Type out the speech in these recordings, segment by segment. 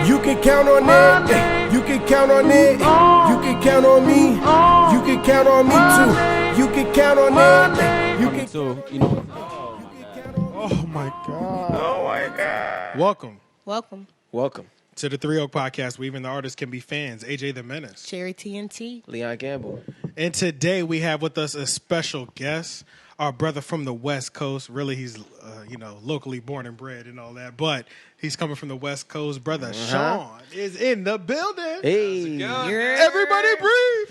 You can count on it. You can count on it. You can count on me. You can count on me too. You can count on it. You can. So, you know. Oh my God. Oh my God. Welcome To the Three Oak Podcast, where even the artists can be fans. AJ the Menace. Cherry TNT. Leon Gamble. And today we have with us a special guest, our brother from the West Coast. Really, he's, locally born and bred and all that, but he's coming from the West Coast. Brother Sean is in the building. Hey. Everybody breathe.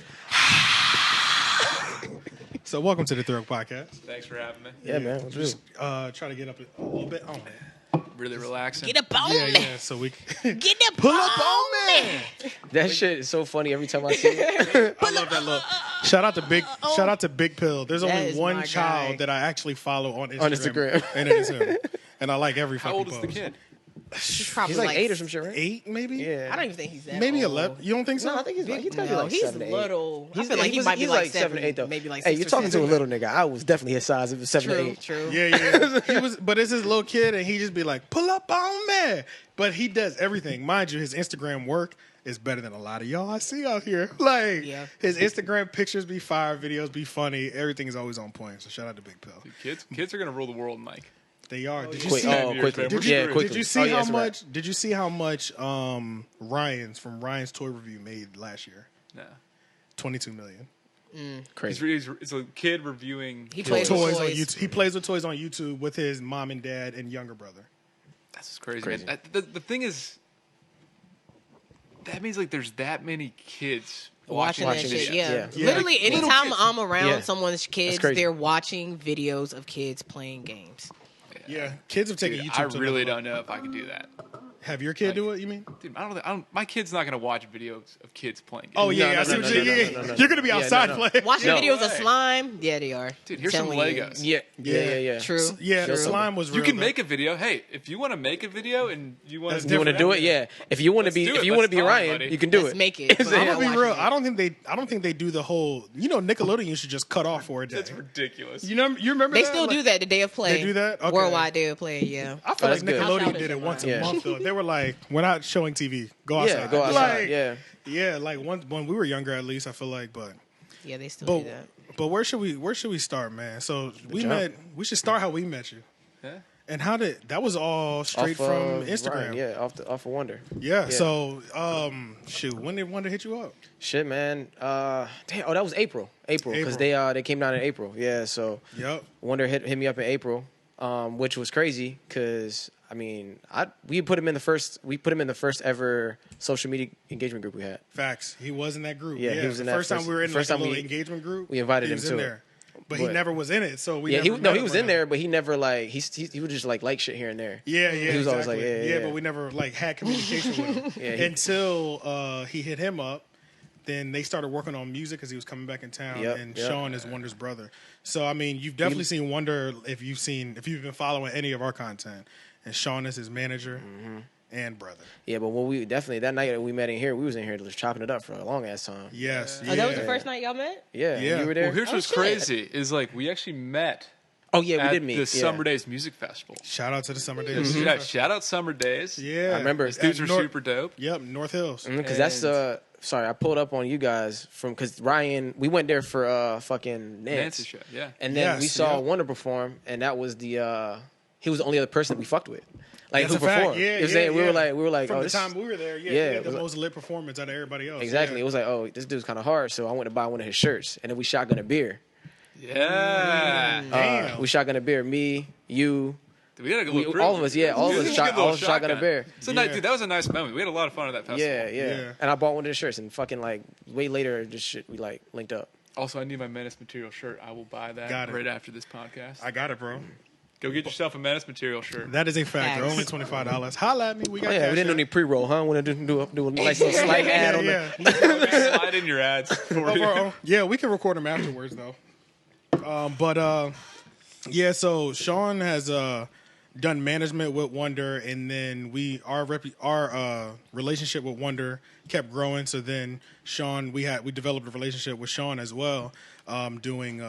So welcome to the Three Oak Podcast. Thanks for having me. Yeah, man. What's Just try to get up a little bit on that. Really relaxing. Get up on me. Yeah, so we Get up pull up on me. That shit is so funny every time I see it. I love that look. Shout out to Big Pill. There's That only is one my child guy. that I actually follow on On Instagram. and it is him. And I like every How fucking old is the post. kid? He's probably He's like 8 or some shit, right? 8 maybe? Yeah. I don't even think he's that Maybe old. 11. You don't think so? No, I think he's gotta be No, like he's 7 to 8. little. I He's feel like he might be he's like 7 to 8 though. maybe like hey, 6 you're or talking to 7. a little nigga. I was definitely his size. It was 7 to 8. True. Yeah. He was, but it's his little kid, and he just be like, "Pull up on me." But he does everything. Mind you, his Instagram work is better than a lot of y'all I see out here. Like his Instagram pictures be fire, videos be funny. Everything is always on point. So shout out to Big Pill. Dude, kids are gonna rule the world, Mike. They are. Did you Quick, see? quickly. Did Did you see how that's right. much? Did you see how much Ryan's Toy Review made last year? No. 22 million. Crazy. It's a kid reviewing. He plays with Toys on toys. YouTube. He plays with toys on YouTube with his mom and dad and younger brother. That's just crazy. Crazy. Man. The thing is, that means like there's that many kids Watching that Watching shit, it. yeah. Yeah. Literally, Like, little anytime kids. I'm around Yeah. someone's kids, crazy. they're watching videos of kids playing games. Yeah, kids have taken Dude, YouTube. I to really another don't know if I could do that. level. Have your kid do it? You mean? Dude, I don't. My kid's not gonna watch videos of kids playing games. Oh yeah, No, I see no, what no, you're no, saying. no, no, no. You're gonna be Yeah, outside no, no. playing. Watching No videos of way. slime, yeah, they are. Dude, here's some Telling you. Legos. Yeah. True. Yeah, True. slime was. You real, can though. make a video. Hey, if you want to make a video and you want That's to You want to do it? Yeah. If you want to Let's be, do if it. you want to Let's be talk, Ryan, buddy. you can do Let's it. make it. I'm gonna be Watch real. it. I don't think they do the whole. Nickelodeon should just cut off for a day. That's ridiculous. You remember They that? still Like, do that. The day of play. They do that? Okay. Worldwide day of play. Yeah. I feel like that's good. Nickelodeon Outside did it is once a Yeah. month though. They were like, we're not showing TV. Go outside. Yeah, go outside. Like, yeah. like when we were younger, at least I feel like, but Yeah, they still do but that. but where should we start, man? So we jump. met. We should start how we met you. Yeah. And how did that was all straight Off from of Instagram? Ryan, yeah, off of Wondr. Yeah. So shoot, when did Wondr hit you up? Shit, man. Damn. Oh, that was April because they came down in April. Yeah. So Yep. Wondr hit me up in April, which was crazy because I mean we put him in the first ever social media engagement group we had. Facts. He was in that group. Yeah, he was in the that first time we were in like first a time little we- engagement group. we invited he him was to in it. there. But he But- never was in it, so we Yeah, never he met was him in or there, nothing. but he never like he would just like shit here and there. Yeah, He was always like, exactly. yeah. but we never like had communication with him Yeah, until he hit him up. Then they started working on music because he was coming back in town, Yep, and yep. Sean is Wondr's brother. So I mean, you've definitely seen Wondr if you've been following any of our content, and Sean is his manager and brother. Yeah, but when we definitely that night that we met in here, we was in here just chopping it up for a long ass time. Yes, Oh, that was the first night y'all met? Yeah, Yeah. you were there. Well, here's Oh, what's shit. crazy is like we actually met Oh yeah, we at did meet. the yeah. Summer Days Music Festival. Shout out to the Summer Days. Yeah, shout out Summer Days. Yeah, I remember. These dudes At are North- super dope. Yep, North Hills. Because that's sorry, I pulled up on you guys because Ryan. We went there for fucking Nancy show. Yeah. and then Yes, we saw yeah. Wondr perform, and that was he was the only other person that we fucked with, like That's who a fact. performed. Yeah, You know what I'm yeah, saying? yeah. We were like, From oh, the this time we were there, yeah, he it had the was like- most lit performance out of everybody else. exactly. Yeah. It was like, oh, this dude's kind of hard, so I went to buy one of his shirts, and then we shotgun a beer. Yeah. Damn. We shotgun a beer. Me, you. We had a good little All of us, yeah, all of It us was a shot, good little all of us shotgun a beer. So Yeah. dude, that was a nice moment. We had a lot of fun at that festival. Yeah, Yeah. And I bought one of the shirts, and fucking like way later, just shit, we like linked up. Also, I need my Menace Material shirt. I will buy that Got it. right after this podcast. I got it, bro. Go get yourself a Menace Material shirt. That is a fact. They're Facts. only $25. Holla at me. We got Oh yeah, cash we didn't do app. any pre-roll, huh? Want to do a nice little slight ad on the. yeah. Slide in your ads. For you. Oh, yeah, we can record them afterwards though. Yeah. So Sean has done management with Wondr, and then our relationship with Wondr kept growing. So then Sean, we developed a relationship with Sean as well, doing.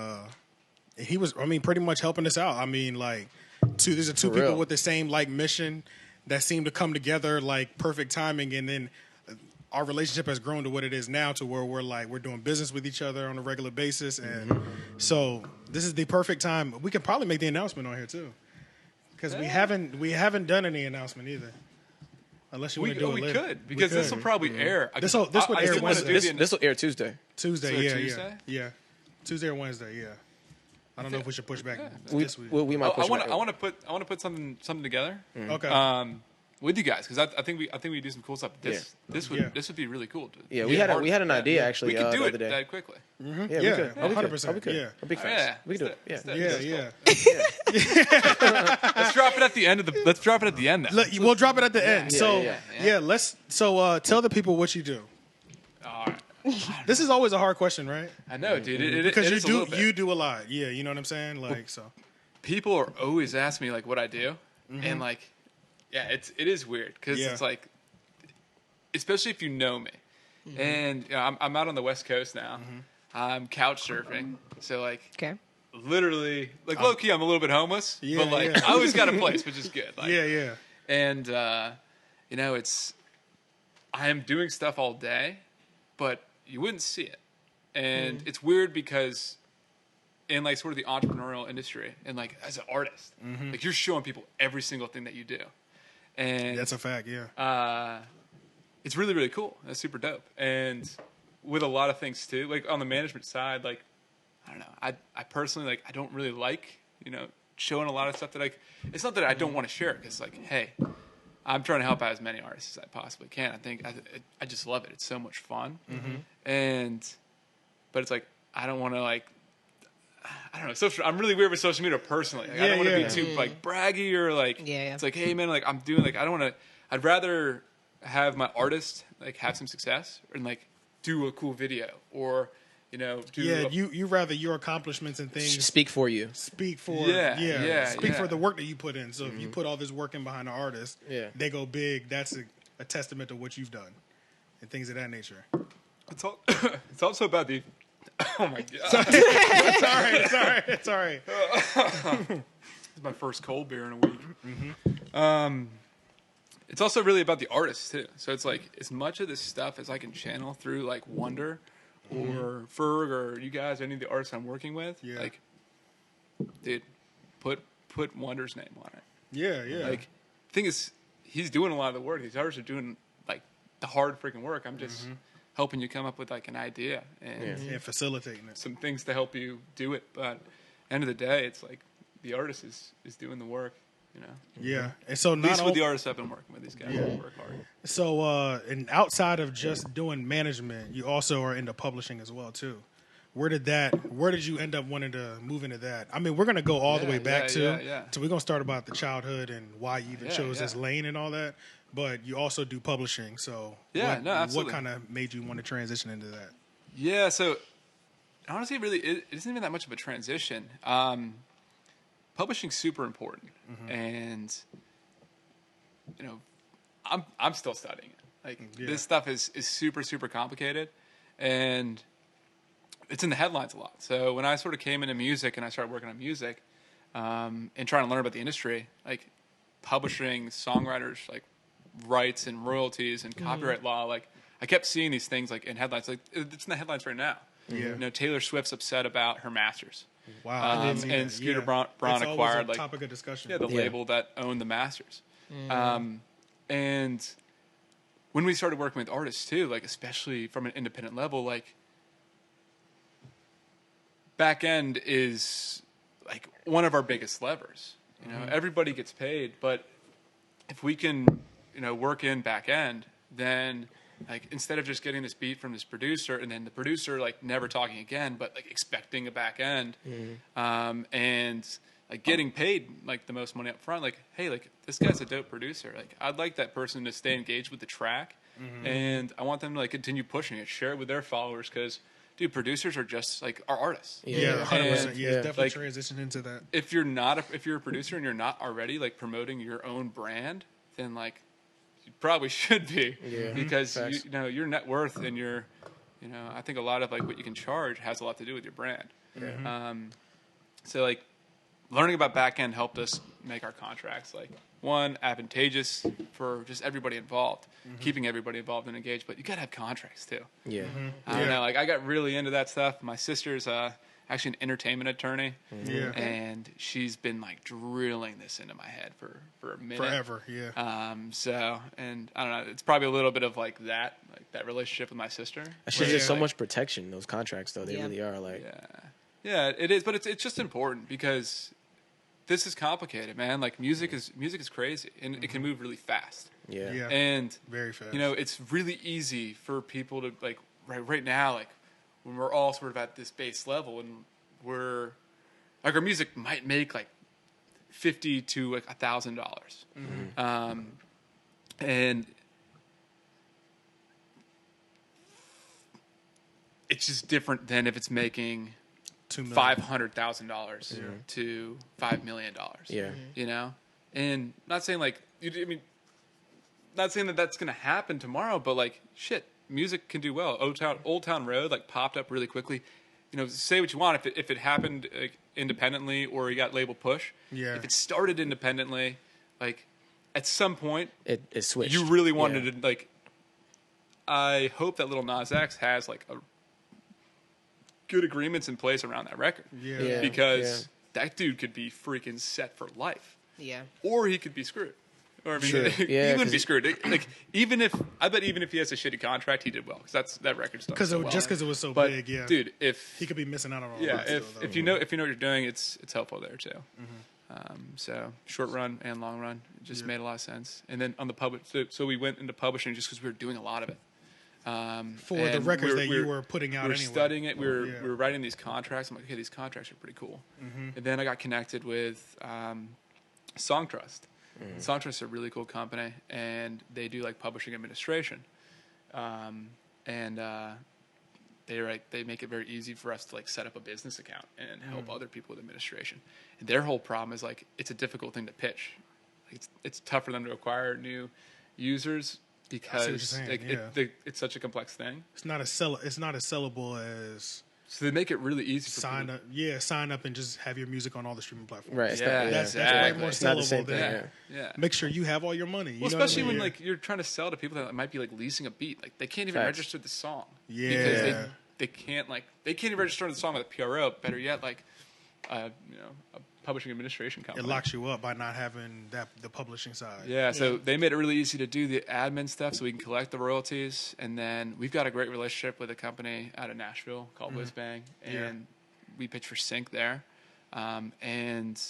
He was, pretty much helping us out. These are two For people real. with the same like mission. that seem to come together like perfect timing, and then our relationship has grown to what it is now, to where we're doing business with each other on a regular basis, and so this is the perfect time. We could probably make the announcement on here too, because we haven't done any announcement either. Unless you want to do it we later. could, because this will probably air. This will air Wednesday. This will air Tuesday. Tuesday, Tuesday? yeah. Tuesday or Wednesday, yeah. I don't know if we should push back this week. We might push I back. want to put something together. Okay. With you guys, because I think we do some cool stuff. This would be really cool. Yeah, we had an idea actually. We could do the it other day. that quickly. Yeah, we Yeah, could. 100%. Yeah. I'm big fans. We can do it. Yeah. Let's drop it at the end Let's drop it at the end. Then. We'll drop it at the end. Yeah. Let's tell the people what you do. All right. This is always a hard question, right? I know, dude. Because it you do a lot. Yeah, you know what I'm saying? Like, so people are always asking me like what I do, and like, yeah, it is weird because it's like, especially if you know me, and you know, I'm out on the West Coast now. I'm couch surfing, so like, Okay. literally, like low key, I'm a little bit homeless, but like, I always got a place, which is good. Like, yeah. and you know, I am doing stuff all day, but you wouldn't see it, and it's weird because in like sort of the entrepreneurial industry and like as an artist, like you're showing people every single thing that you do, and That's a fact. Yeah. it's really, really cool. That's super dope. And with a lot of things too, like on the management side, like, I don't know. I personally, like, I don't really like, you know, showing a lot of stuff that like, it's not that I don't want to share it. Cause like, hey, I'm trying to help out as many artists as I possibly can. I think I just love it. It's so much fun. But it's like, I don't want to like, I don't know. I'm really weird with social media personally. Like, I don't want to be too like braggy or like, it's like, hey man, like I'm doing like, I don't want to, I'd rather have my artist like have some success and like do a cool video or, you know, you rather your accomplishments and things Speak for you. speak for for the work that you put in. So if you put all this work in behind the artist, they go big. That's a testament to what you've done and things of that nature. It's also about the. Oh my god! It's all right. It's my first cold beer in a week. It's also really about the artist too. So it's like as much of this stuff as I can channel through like Wondr or Ferg or you guys, any of the artists I'm working with. Yeah. Like, dude, put Wondr's name on it. Yeah. Like, the thing is, he's doing a lot of the work. These artists are doing like the hard freaking work. I'm just helping you come up with like an idea and facilitating it. some things to help you do it. But at the end of the day, it's like the artist is doing the work. You know. Yeah, and so At least with the artists I've been working with, these guys work hard. So, and outside of just doing management, you also are into publishing as well too. Where did you end up wanting to move into that? I mean, we're gonna go all the way back too. So we're gonna start about the childhood and why you even chose this lane and all that. But you also do publishing. So what kind of made you want to transition into that? Yeah. So honestly, it isn't even that much of a transition. Publishing's super important, and you know, I'm still studying it. Like this stuff is super, super complicated, and it's in the headlines a lot. So when I sort of came into music and I started working on music, and trying to learn about the industry, like publishing, songwriters, like rights and royalties and copyright law, like I kept seeing these things like in headlines. Like it's in the headlines right now. You know, Taylor Swift's upset about her masters. Wow, and Scooter Braun acquired like topic of discussion. the label that owned the masters. And when we started working with artists too, like especially from an independent level, like back end is like one of our biggest levers. You know, everybody gets paid, but if we can, you know, work in back end, then like instead of just getting this beat from this producer and then the producer like never talking again, but like expecting a back end, and like getting paid like the most money up front, like, hey, like this guy's a dope producer. Like I'd like that person to stay engaged with the track, and I want them to like continue pushing it, share it with their followers, because dude, producers are just like our artists. 100%. Yeah, definitely like, transition into that. If you're a producer and you're not already like promoting your own brand, then like you probably should be, because you know your net worth and your, you know, I think a lot of like what you can charge has a lot to do with your brand. So like learning about back end helped us make our contracts like one advantageous for just everybody involved, keeping everybody involved and engaged. But you gotta have contracts too. Yeah. I don't know. Like I got really into that stuff. My sister's actually an entertainment attorney, Yeah. and she's been like drilling this into my head for a minute, Forever. Yeah. So, and I don't know. It's probably a little bit of like that relationship with my sister. That's just there's so Like, much protection in those contracts, though. They Yeah. really are. Like, yeah, it is. But it's just important because this is complicated, man. Like music is crazy, and it can move really fast. yeah. Yeah. And Very fast. you know, it's really easy for people to like right now, like when we're all sort of at this base level, and we're like our music might make like $50 to like $1,000, and it's just different than if it's making $2 million. $500,000 to $5 million. Yeah. You know, and not saying like I mean, not saying that that's gonna happen tomorrow, but like shit, music can do well. Old Town Road like popped up really quickly. You know, say what you want. If it happened like, independently or you got label push, Yeah. If it started independently, like at some point It switched. you really wanted to like. I hope that Lil Nas X has like a good agreements in place around that record. Yeah. Yeah. Because that dude could be freaking set for life, Yeah. or he could be screwed. Or I mean, Sure. he Yeah, wouldn't be 'cause- screwed. Like even if he has a shitty contract, he did well because that record's done Because so well. just because it was so But big, yeah. dude, if He could be missing out on all yeah, that if still, though. you know what you're doing, it's helpful there too. So short run and long run, it just made a lot of sense. And then on the so we went into publishing just because we were doing a lot of it. For the and records we that you were putting out we were anyway. studying it. We were Yeah. we were writing these contracts. I'm like, okay, these contracts are pretty cool. And then I got connected with Song Trust. Song Trust is a really cool company, and they do like publishing administration. They make it very easy for us to like set up a business account and help other people with administration. And their whole problem is like it's a difficult thing to pitch. Like, it's tough for them to acquire new users because saying, it's such a complex thing. It's not as sellable as So they make it really easy for sign people. up. Yeah, sign up and just have your music on all the streaming platforms. Right. It's Yeah, not, That's exactly. way more It's not the same sellable thing. than Yeah. make sure you have all your money. You Well, know what I especially mean? when Yeah. like you're trying to sell to people that might be like leasing a beat, like they can't even Facts. register the song. Yeah. Because they can't even register the song with a PRO. Better yet, like a publishing administration It company. locks you up by not having the publishing side. Yeah, so they made it really easy to do the admin stuff so we can collect the royalties. And then we've got a great relationship with a company out of Nashville called Whizbang. And we pitch for Sync there. And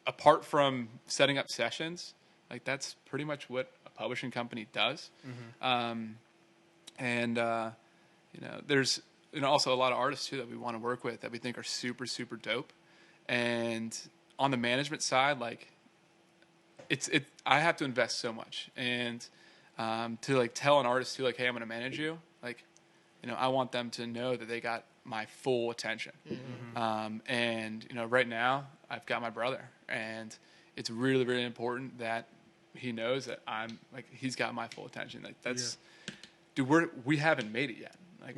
apart from setting up sessions, like that's pretty much what a publishing company does. There's also a lot of artists too that we want to work with that we think are super, super dope. And on the management side, like I have to invest so much, and to like tell an artist too, like, hey, I'm going to manage you. Like, I want them to know that they got my full attention. And right now I've got my brother, and it's really, really important that he knows that I'm like he's got my full attention. Like that's, dude, we haven't made it yet. Like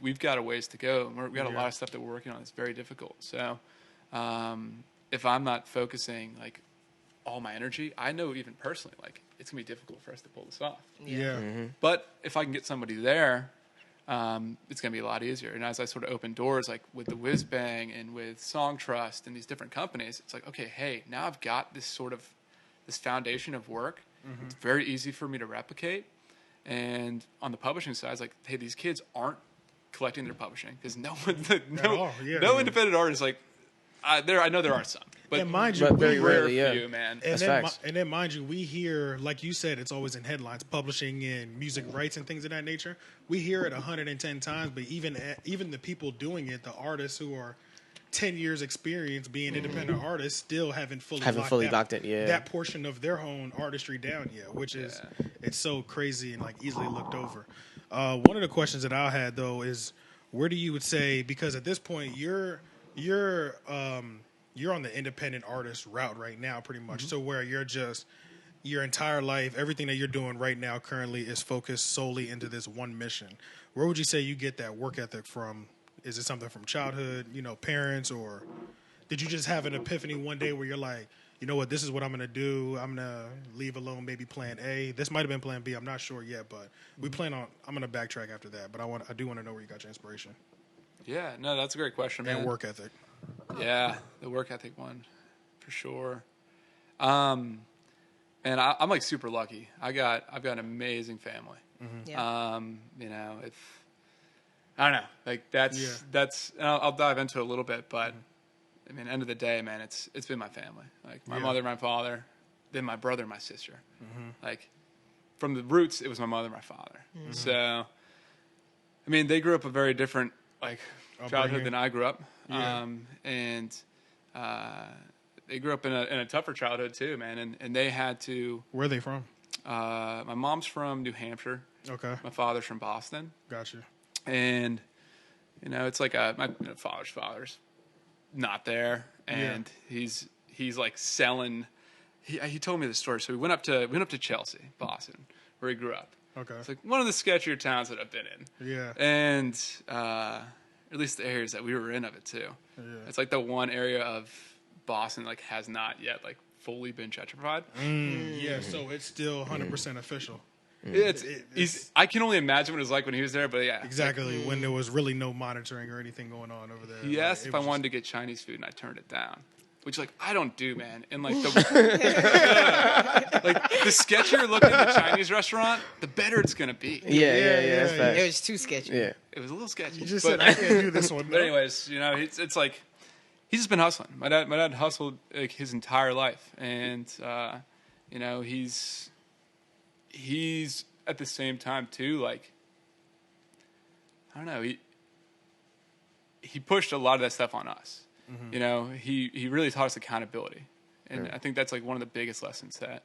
we've got a ways to go, and we got a lot of stuff that we're working on. It's very difficult. So. If I'm not focusing like all my energy, I know even personally, like it's gonna be difficult for us to pull this off. Yeah. But if I can get somebody there, it's gonna be a lot easier. And as I sort of open doors, like with the Whizbang and with Song Trust and these different companies, it's like, okay, hey, now I've got this foundation of work. It's very easy for me to replicate. And on the publishing side, it's like, hey, these kids aren't collecting their publishing because no independent artist like. I know there are some, but And mind you, But very rare rarely, yeah. few, man. And That's then, facts. and then, mind you, we hear, like you said, it's always in headlines, publishing and music rights and things of that nature. We hear it 110 times, but even the people doing it, the artists who are 10 years experience being independent artists, still haven't fully locked it, yeah. that portion of their own artistry down yet, which is it's so crazy and like easily looked over. One of the questions that I had though is, where do you would say, because at this point you're on the independent artist route right now, pretty much. So where you're just your entire life, everything that you're doing right now currently is focused solely into this one mission. Where would you say you get that work ethic from? Is it something from childhood, parents, or did you just have an epiphany one day where you're like, you know what, this is what I'm going to do. I'm going to leave alone maybe plan A. This might have been plan B. I'm not sure yet, but I'm going to backtrack after that. But I do want to know where you got your inspiration. Yeah, no, that's a great question, man. And work ethic. Yeah, the work ethic one, for sure. And I'm like super lucky. I've got an amazing family. Yeah. You know, if I don't know, like that's and I'll dive into it a little bit, but I mean, end of the day, man, it's been my family. Like my mother, my father, then my brother, my sister. Like from the roots, it was my mother, my father. So, I mean, they grew up a very different like childhood than I grew up, and they grew up in a tougher childhood too, man. And they had to. Where are they from? My mom's from New Hampshire. Okay. My father's from Boston. Gotcha. And you know, it's like my father's not there, and he's like selling. He told me the story. So we went up to Chelsea, Boston, where he grew up. Okay. It's like one of the sketchier towns that I've been in. Yeah. And at least the areas that we were in of it too. Yeah. It's like the one area of Boston like has not yet like fully been gentrified. Yeah, so it's still 100% official. I can only imagine what it was like when he was there, but yeah. Exactly, when there was really no monitoring or anything going on over there. He asked if I wanted to get Chinese food, and I turned it down. Which, like, I don't do, man. And, like, the sketchier looking the Chinese restaurant, the better it's going to be. Yeah. It was too sketchy. Yeah. It was a little sketchy. You just said, I can't do this one. But anyways, you know, it's like, he's just been hustling. My dad hustled, like, his entire life. And, you know, he's at the same time, too, like, I don't know, he pushed a lot of that stuff on us. You know, he really taught us accountability. And I think that's like one of the biggest lessons that,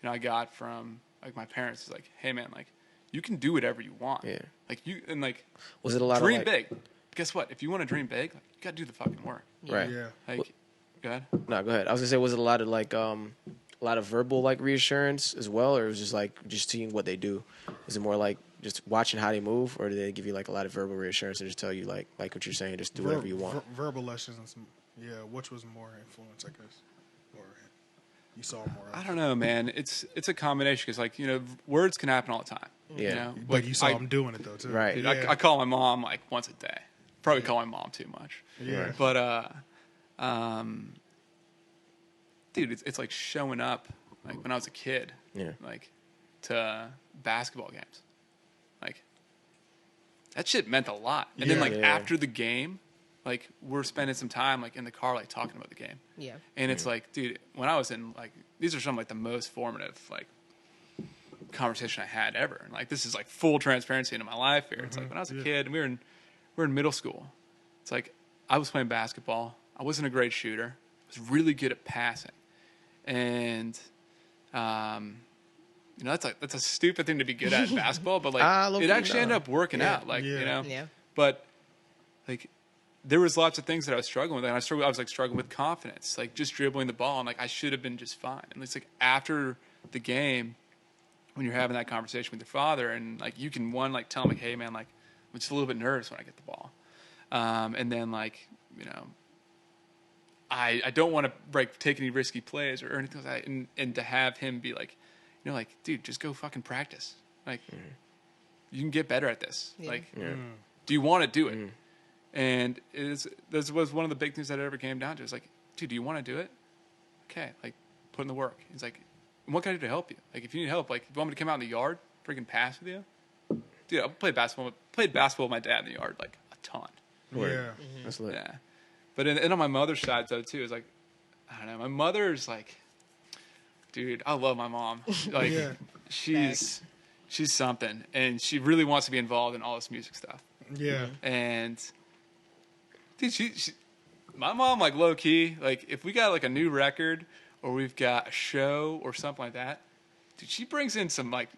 you know, I got from like my parents is like, hey man, like you can do whatever you want. Yeah. Like was it a lot dream of big. Guess what? If you want to dream big, like, you got to do the fucking work. Right. Yeah. Like, go ahead. No, go ahead. I was gonna say, was it a lot of like a lot of verbal like reassurance as well, or it was just like just seeing what they do? Is it more like just watching how they move, or do they give you like a lot of verbal reassurance and just tell you like what you're saying, just do whatever you want? Verbal lessons and some, which was more influence, I guess, or you saw more. I don't know, man. It's a combination because like, you know, words can happen all the time. Yeah. You know? But you saw them doing it though too. Right. Dude, I call my mom like once a day. Probably call my mom too much. Yeah. But dude, it's like showing up like when I was a kid. Yeah. Like to basketball games. Like that shit meant a lot. And then like after the game, like we're spending some time like in the car like talking about the game. Yeah. And it's like, dude, when I was in like these are some like the most formative like conversation I had ever. And like this is like full transparency into my life here. It's like when I was a kid and we're in middle school. It's like I was playing basketball. I wasn't a great shooter. I was really good at passing. And you know, that's a stupid thing to be good at in basketball, but like it actually ended up working out. Like, you know. Yeah. But like there was lots of things that I was struggling with. And I was like struggling with confidence, like just dribbling the ball, and like I should have been just fine. And it's like after the game, when you're having that conversation with your father, and like you can like tell him like, hey man, like I'm just a little bit nervous when I get the ball, and then like, you know, I don't want to take any risky plays or anything like that, and to have him be like, you know, like, dude, just go fucking practice. Like, you can get better at this. Yeah. Like, do you want to do it? And this was one of the big things that it ever came down to. It's like, dude, do you want to do it? Okay, like, put in the work. He's like, what can I do to help you? Like, if you need help, like, if you want me to come out in the yard, freaking pass with you, dude, I played basketball with my dad in the yard like a ton. Yeah. That's lit. Yeah. But and on my mother's side though too, is like, I don't know, my mother's like, dude, I love my mom. Like she's something, and she really wants to be involved in all this music stuff. Yeah. And dude, she my mom, like low key, like if we got like a new record or we've got a show or something like that, dude, she brings in some like,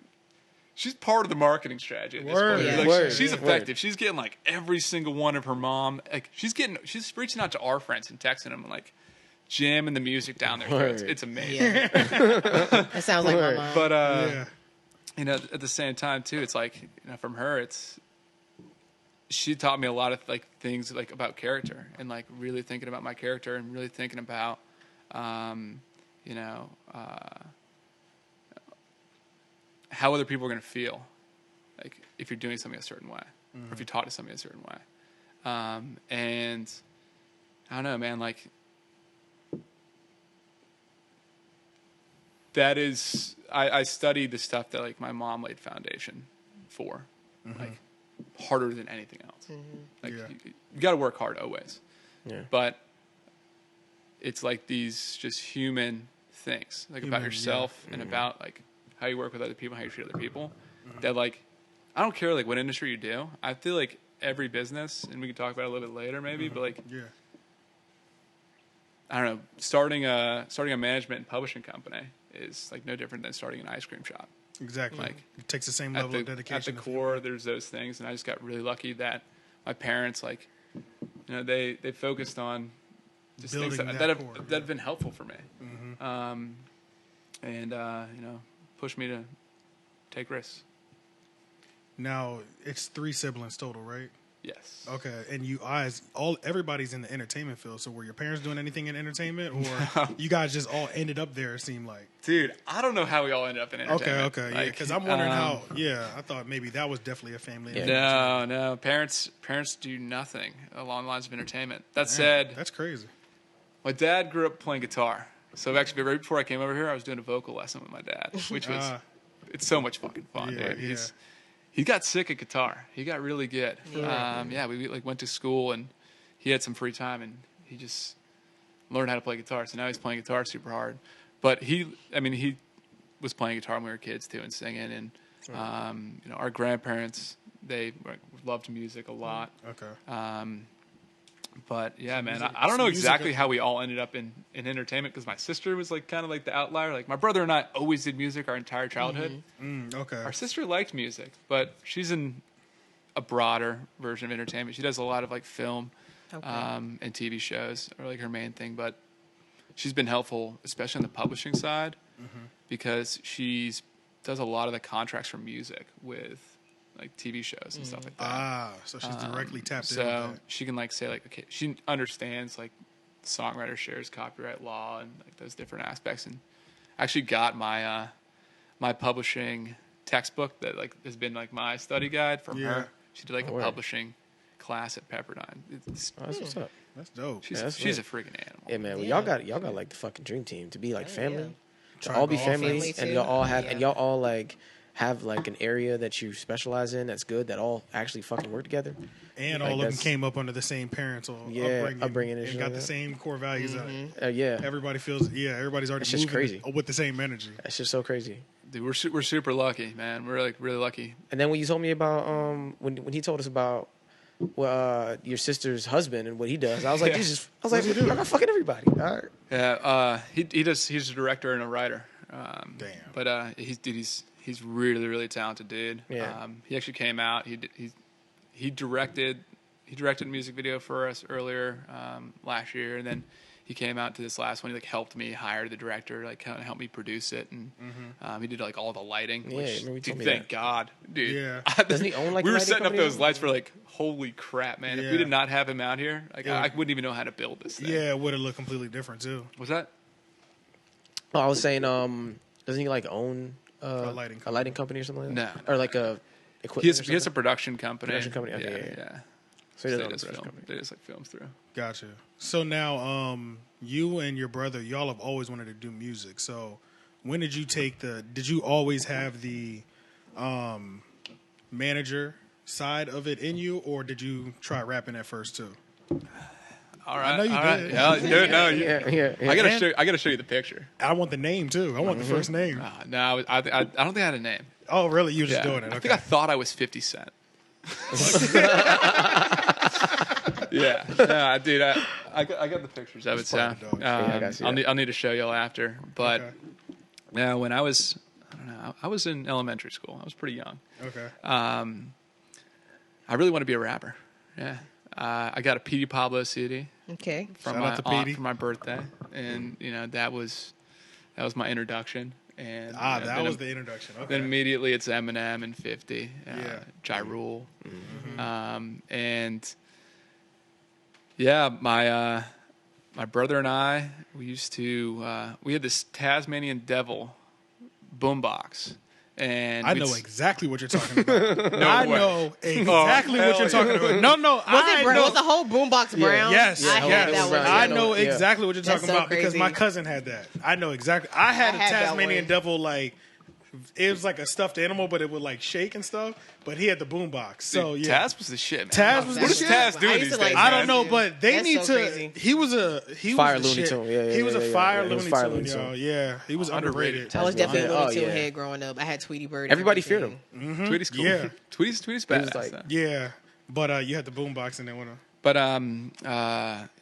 she's part of the marketing strategy at this point. Yeah. Like, she's effective. She's getting like every single one of her mom. Like she's reaching out to our friends and texting them like, jamming the music down their throats. It's amazing. Yeah. That sounds like my mom. But you know, at the same time too, it's like, you know, from her, she taught me a lot of like things like about character and like really thinking about my character and really thinking about, you know, how other people are going to feel, like if you're doing something a certain way, or if you taught us something a certain way. And I don't know, man, like that is, I studied the stuff that like my mom laid foundation for, like harder than anything else. Like you got to work hard always, but it's like these just human things, like about yourself and about like how you work with other people, how you treat other people. That like, I don't care like what industry you do. I feel like every business, and we can talk about it a little bit later maybe, but like, I don't know, starting a management and publishing company is like no different than starting an ice cream shop. Exactly. Like it takes the same level of dedication. At the core, there's those things, and I just got really lucky that my parents, like, you know, they focused on just building things that have been helpful for me, and you know, pushed me to take risks. Now it's 3 siblings total, right? Yes. Okay, and everybody's in the entertainment field. So were your parents doing anything in entertainment, or you guys just all ended up there? It seemed like. Dude, I don't know how we all ended up in entertainment. Okay, like, yeah, because I'm wondering how. Yeah, I thought maybe that was definitely a family. No, parents do nothing along the lines of entertainment. That said, that's crazy. My dad grew up playing guitar, so actually right before I came over here, I was doing a vocal lesson with my dad, which was it's so much fucking fun, dude. He got sick at guitar. He got really good. We like went to school and he had some free time and he just learned how to play guitar. So now he's playing guitar super hard. But he was playing guitar when we were kids too and singing. And you know, our grandparents, they loved music a lot. Okay. But yeah, man, I don't know exactly how we all ended up in entertainment because my sister was like kind of like the outlier. Like my brother and I always did music our entire childhood. Okay. Our sister liked music, but she's in a broader version of entertainment. She does a lot of like film and TV shows are like her main thing. But she's been helpful, especially on the publishing side, because does a lot of the contracts for music with like TV shows and stuff like that. So she's directly tapped into So that. she can like say like, okay, she understands like songwriter shares copyright law and like those different aspects. And actually got my my publishing textbook that like has been like my study guide from her. She did like a publishing class at Pepperdine. That's what's up. That's dope. She's a freaking animal. Yeah, man. Well, y'all got like the fucking dream team to be like family, to Trying all to be go all family, family and too. y'all all have, and y'all all like have like an area that you specialize in that's good, that all actually fucking work together. And Like, all of them that's- came up under the same parental upbringing and and shit got like the that. same core values. Yeah, Everybody feels, everybody's already It's just moving crazy. with the same energy. that's just so crazy. Dude, we're super lucky, man. We're like really lucky. And then when you told me about when he told us about your sister's husband and what he does, I was like, Jesus, I was like, I got fucking everybody. All right. Yeah, he's a director and a writer. Damn. But he's really really talented dude. Yeah. He actually came out. He directed a music video for us earlier last year, and then he came out to this last one. He like helped me hire the director, like kind of helped me produce it, and he did like all the lighting. Yeah, which, remember you told me thank that. God, dude. Yeah. Doesn't he own like? We a were lighting setting up company or those something? lights for like, holy crap, man! If Yeah. we did not have him out here, like Yeah. I wouldn't even know how to build this thing. Yeah, it would have looked completely different too. Was that? Oh, I was saying, doesn't he like own A lighting a lighting company or something like that? No. Or like a equipment. He has or a something? production company. Production company? Okay, yeah. So he They doesn't own a just production film. company. They just like films through. Gotcha. So now, you and your brother, y'all have always wanted to do music. So when did you did you always have the manager side of it in you, or did you try rapping at first too? All right. know you all right. did. Yeah, dude, no, Yeah. I gotta show you the picture. I want the name too. I want the first name. No, I don't think I had a name. Oh, really? You were just Yeah. doing it? I Okay. think I thought I was 50 Cent. Yeah, no, dude, I got the pictures of it. So fucking dope. I gotta see that. I'll need to show y'all after. But Okay. yeah, when I was in elementary school. I was pretty young. Okay. I really want to be a rapper. Yeah. I got a Petey Pablo CD Okay. from Shout my out to aunt Petey. for my birthday, and that was my introduction. and that then was the introduction. Okay. Then immediately it's Eminem and 50, Ja Rule, and yeah, my brother and I, we used to we had this Tasmanian Devil boombox. And I know exactly what you're talking about. No I way. know exactly what you're talking about. No, Was the whole boombox brown? Yes, I yes. that one. I know exactly what you're That's talking so about because crazy. my cousin had that. I know exactly. I had a had that Tasmanian one. Devil, like, it was like a stuffed animal, but it would like shake and stuff. But he had the boombox. So Dude, yeah, Taz was the shit, man. Taz was What the is shit. Taz I doing used these to like days? I Taz. don't know, too. but they That's need so to. crazy. He was Fire the Looney shit. Tune. Yeah, he was a fire he was Looney fire Tune, Looney y'all. Tune. Yeah, he was underrated. I was definitely a Oh, Looney Tune yeah. head growing up. I had Tweety Bird. and Everybody feared everything. him. Tweety's cool. Yeah. Tweety's badass. like- though. Yeah, but you had the boombox and then one. But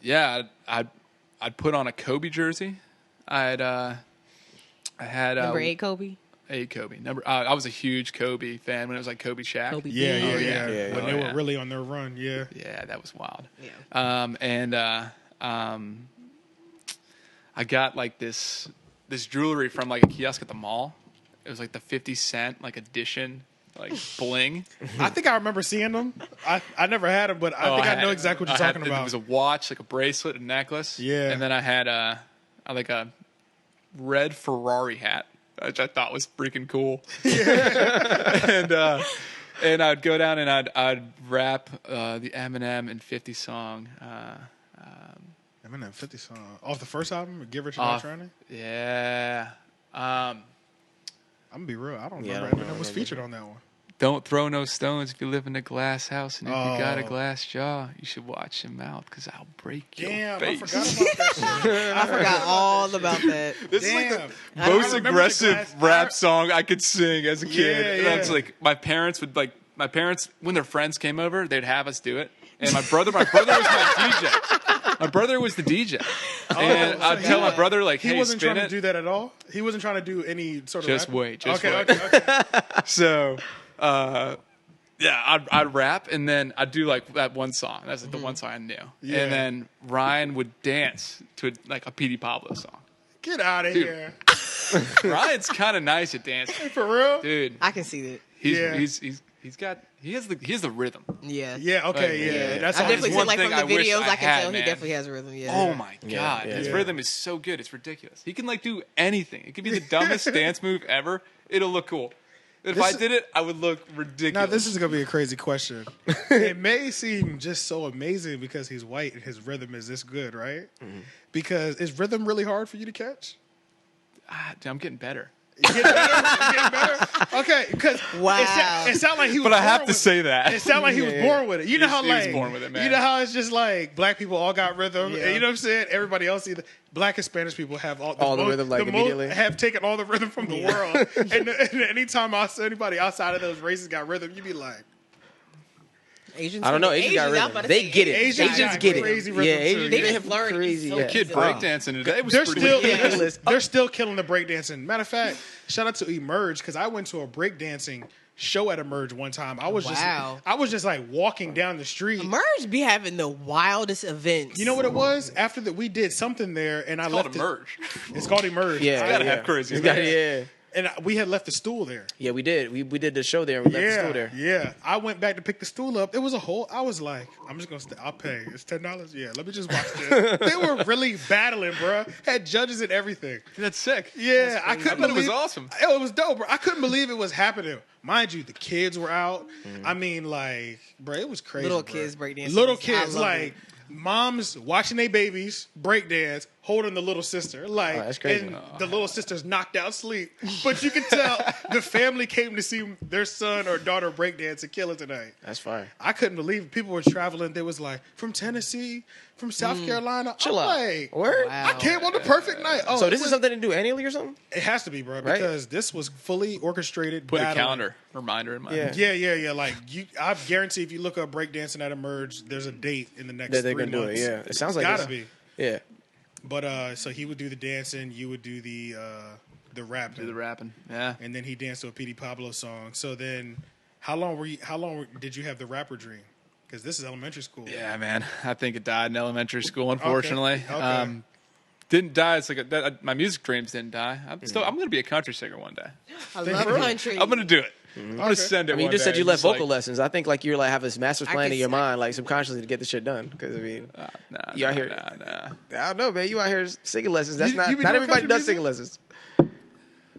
yeah, I'd put on a Kobe jersey. I had Number 8 Kobe. 8 Kobe. I was a huge Kobe fan when it was like Kobe Shaq. Kobe. Yeah, Bean. yeah. When they Oh, were yeah. really on their run, yeah. Yeah, that was wild. Yeah. I got like this jewelry from like a kiosk at the mall. It was like the 50 cent like edition like bling. I think I remember seeing them. I never had them, but I think I know exactly what you're talking about. It was a watch, like a bracelet, a necklace. Yeah. And then I had a red Ferrari hat, which I thought was freaking cool. And I'd go down and I'd rap the Eminem and 50 song. Eminem 50 song off the first album, Get Rich or Off- Die Trying. Yeah. I'm gonna be real. I don't Yeah, I remember don't Eminem was remember. featured on that one. Don't throw no stones if you live in a glass house, and if you got a Oh. glass jaw, you should watch your mouth, because I'll break your Damn, I face. forgot about that shit. I forgot all about that. This Damn. is like the I most remember the aggressive glass- rap song I could sing as a kid. Yeah, And yeah. it's like my parents, when their friends came over, they'd have us do it. And my brother was my DJ. My brother was the DJ. And I'd tell my brother, like, He hey, wasn't spin trying it. to do that at all. He wasn't trying to do any sort of. Just rap? wait, just okay, wait. Okay. So, yeah, I'd rap, and then I'd do like that one song. That's like the one song I knew. Yeah. And then Ryan would dance to like a P.D. Pablo song. Get out of Dude. here. Ryan's kind of nice at dancing, For real? dude. I can see that. Yeah. He has the rhythm. Yeah. Yeah. Okay. Yeah. That's I all. definitely one feel like thing from the I wish videos, I I can had, tell he man. definitely has rhythm. Yeah. Oh my god, yeah, his yeah. rhythm is so good. It's ridiculous. He can like do anything. It could be the dumbest dance move ever. It'll look cool. If This I is- did it, I would look ridiculous. Now this is gonna be a crazy question. It may seem just so amazing because he's white and his rhythm is this good, right? Because is rhythm really hard for you to catch? Dude, I'm getting better. You getting better? Okay, because Wow. it sounded like he was. But I have born to with say that. It sounded like he was born with it. You know how He was like born with it, man. you know how it's just like black people all got rhythm. Yeah. And you know what I'm saying? Everybody else either black and Spanish people have all the rhythm, like, immediately. have taken all the rhythm from the world. and anytime anybody outside of those races got rhythm, you be like. Asians. I don't know. Asians got I'm rhythm. about to They say get it. Asians Asians got get it. crazy Yeah, rhythm, too. Asians They they just have learned it crazy. so Yeah. Kid easily. breakdancing today was They're pretty still good. they're still killing the breakdancing. Matter of fact, shout out to Emerge because I went to a breakdancing show at Emerge one time. I was just like walking down the street. Merge be having the wildest events. You know what it was? After that, we did something there, and I It's left called Emerge. It's called Emerge. Yeah, gotta yeah. have crazy It's gotta- events. yeah. And we had left the stool there. Yeah, we did. We did the show there. And we left the stool there. Yeah. I went back to pick the stool up. It was a whole. I was like, I'm just gonna. I'll pay. It's $10. Yeah. Let me just watch this. They were really battling, bro. Had judges and everything. That's sick. Yeah, I couldn't I thought it was believe awesome. It was dope, bro. I couldn't believe it was happening. Mind you, the kids were out. Mm. I mean, like, bro, it was crazy. Little bro. kids breakdancing. Little I kids, love like it. moms watching their babies breakdance, holding the little sister, like, Oh, that's crazy. and the little sister's knocked out sleep. But you can tell the family came to see their son or daughter breakdance and kill it tonight. That's fire. I couldn't believe it. People were traveling. They was like from Tennessee, from South Carolina. Chill I'm out. like, Word? I came on the perfect night. Oh, So it this is was- something to do annually or something? it has to be, bro, Right? because this was fully orchestrated. Put a battling. calendar reminder in my Yeah. Yeah. Like I guarantee, if you look up breakdancing at Emerge, there's a date in the next That they're 3 gonna do it. months. Yeah, it sounds like gotta it's- be. Yeah. But so he would do the dancing, you would do the rapping, do the rapping. Yeah. and then he danced to a P.D. Pablo song. So then, how long did you have the rapper dream? Because this is elementary school. Yeah, man. I think it died in elementary school, unfortunately. Okay. didn't die. It's like my music dreams didn't die. I'm going to be a country singer one day. I love country. I'm going to do it. I'm going to send it. I mean, you one just said day. you left Just vocal lessons. I think like you're like have this master I plan can in your see- mind, like subconsciously to get the shit done. Because I mean, you out here. Nah. I don't know, man. You out here singing lessons. That's You not be doing everybody country does music? singing lessons.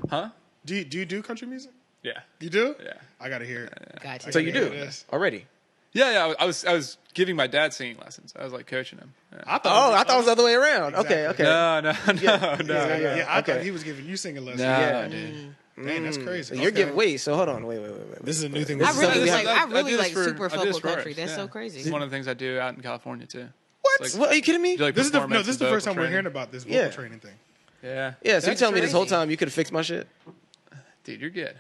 Huh? Do you do country music? Yeah. You do? Yeah. I gotta hear it. Gotcha. So you Yeah, do it is. already. Yeah. I was giving my dad singing lessons. I was like coaching him. Yeah. I thought Oh, I thought it was the other way around. Exactly. Okay. No. Yeah, I Okay. thought he was giving you singing lessons. No, Yeah. dude. Dang, that's crazy. You're Okay. giving. Wait. So hold on. Wait. This is a new thing. I This is really something we like. have- I really do this like for- super I do this folk for country. artists, That's yeah. so It's crazy. one of the things I do out in California too. What? Like, What? Are you kidding me? do like This is the performance this is the and first time vocal we're hearing training. about this Yeah. vocal training thing. Yeah. Yeah. So you That's telling me this whole crazy. time you could have fixed my shit? Dude, you're good.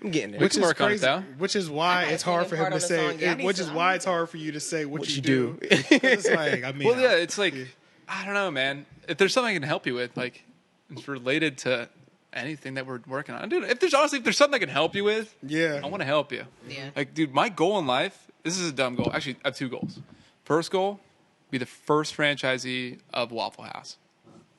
I'm getting there. We can work on it, though. Which is why I it's gotta hard sing for a him part to on the say. song. Yeah, I need Which is some- why it's hard for you to say what you you do. do. 'Cause it's like, I mean, Well, yeah, it's like I don't know, man. If there's something I can help you with, like it's related to anything that we're working on, dude. If there's something I can help you with, yeah. I want to help you. Yeah. Like, dude, my goal in life. This is a dumb goal. Actually, I have two goals. First goal, be the first franchisee of Waffle House.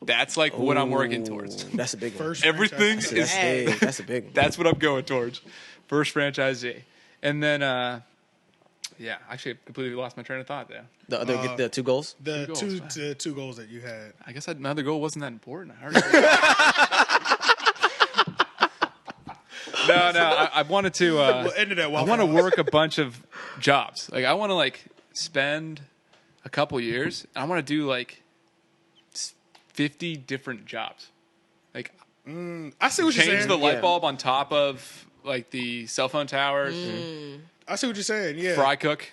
That's like what I'm working towards. That's a big one. First Everything franchise. is Hey, that's a big one. That's what I'm going towards. First franchisee. And then, yeah, actually, I completely lost my train of thought there. The other the two goals. The Two goals, two goals that you had. I guess another goal wasn't that important. I already I wanted to. We'll end it at I Waffle want to House. work a bunch of jobs. Like I want to like spend a couple years. I want to do like 50 different jobs. Like I see what you're change saying. the light Yeah. bulb on top of like the cell phone towers. I see what you're saying. Yeah. Fry cook.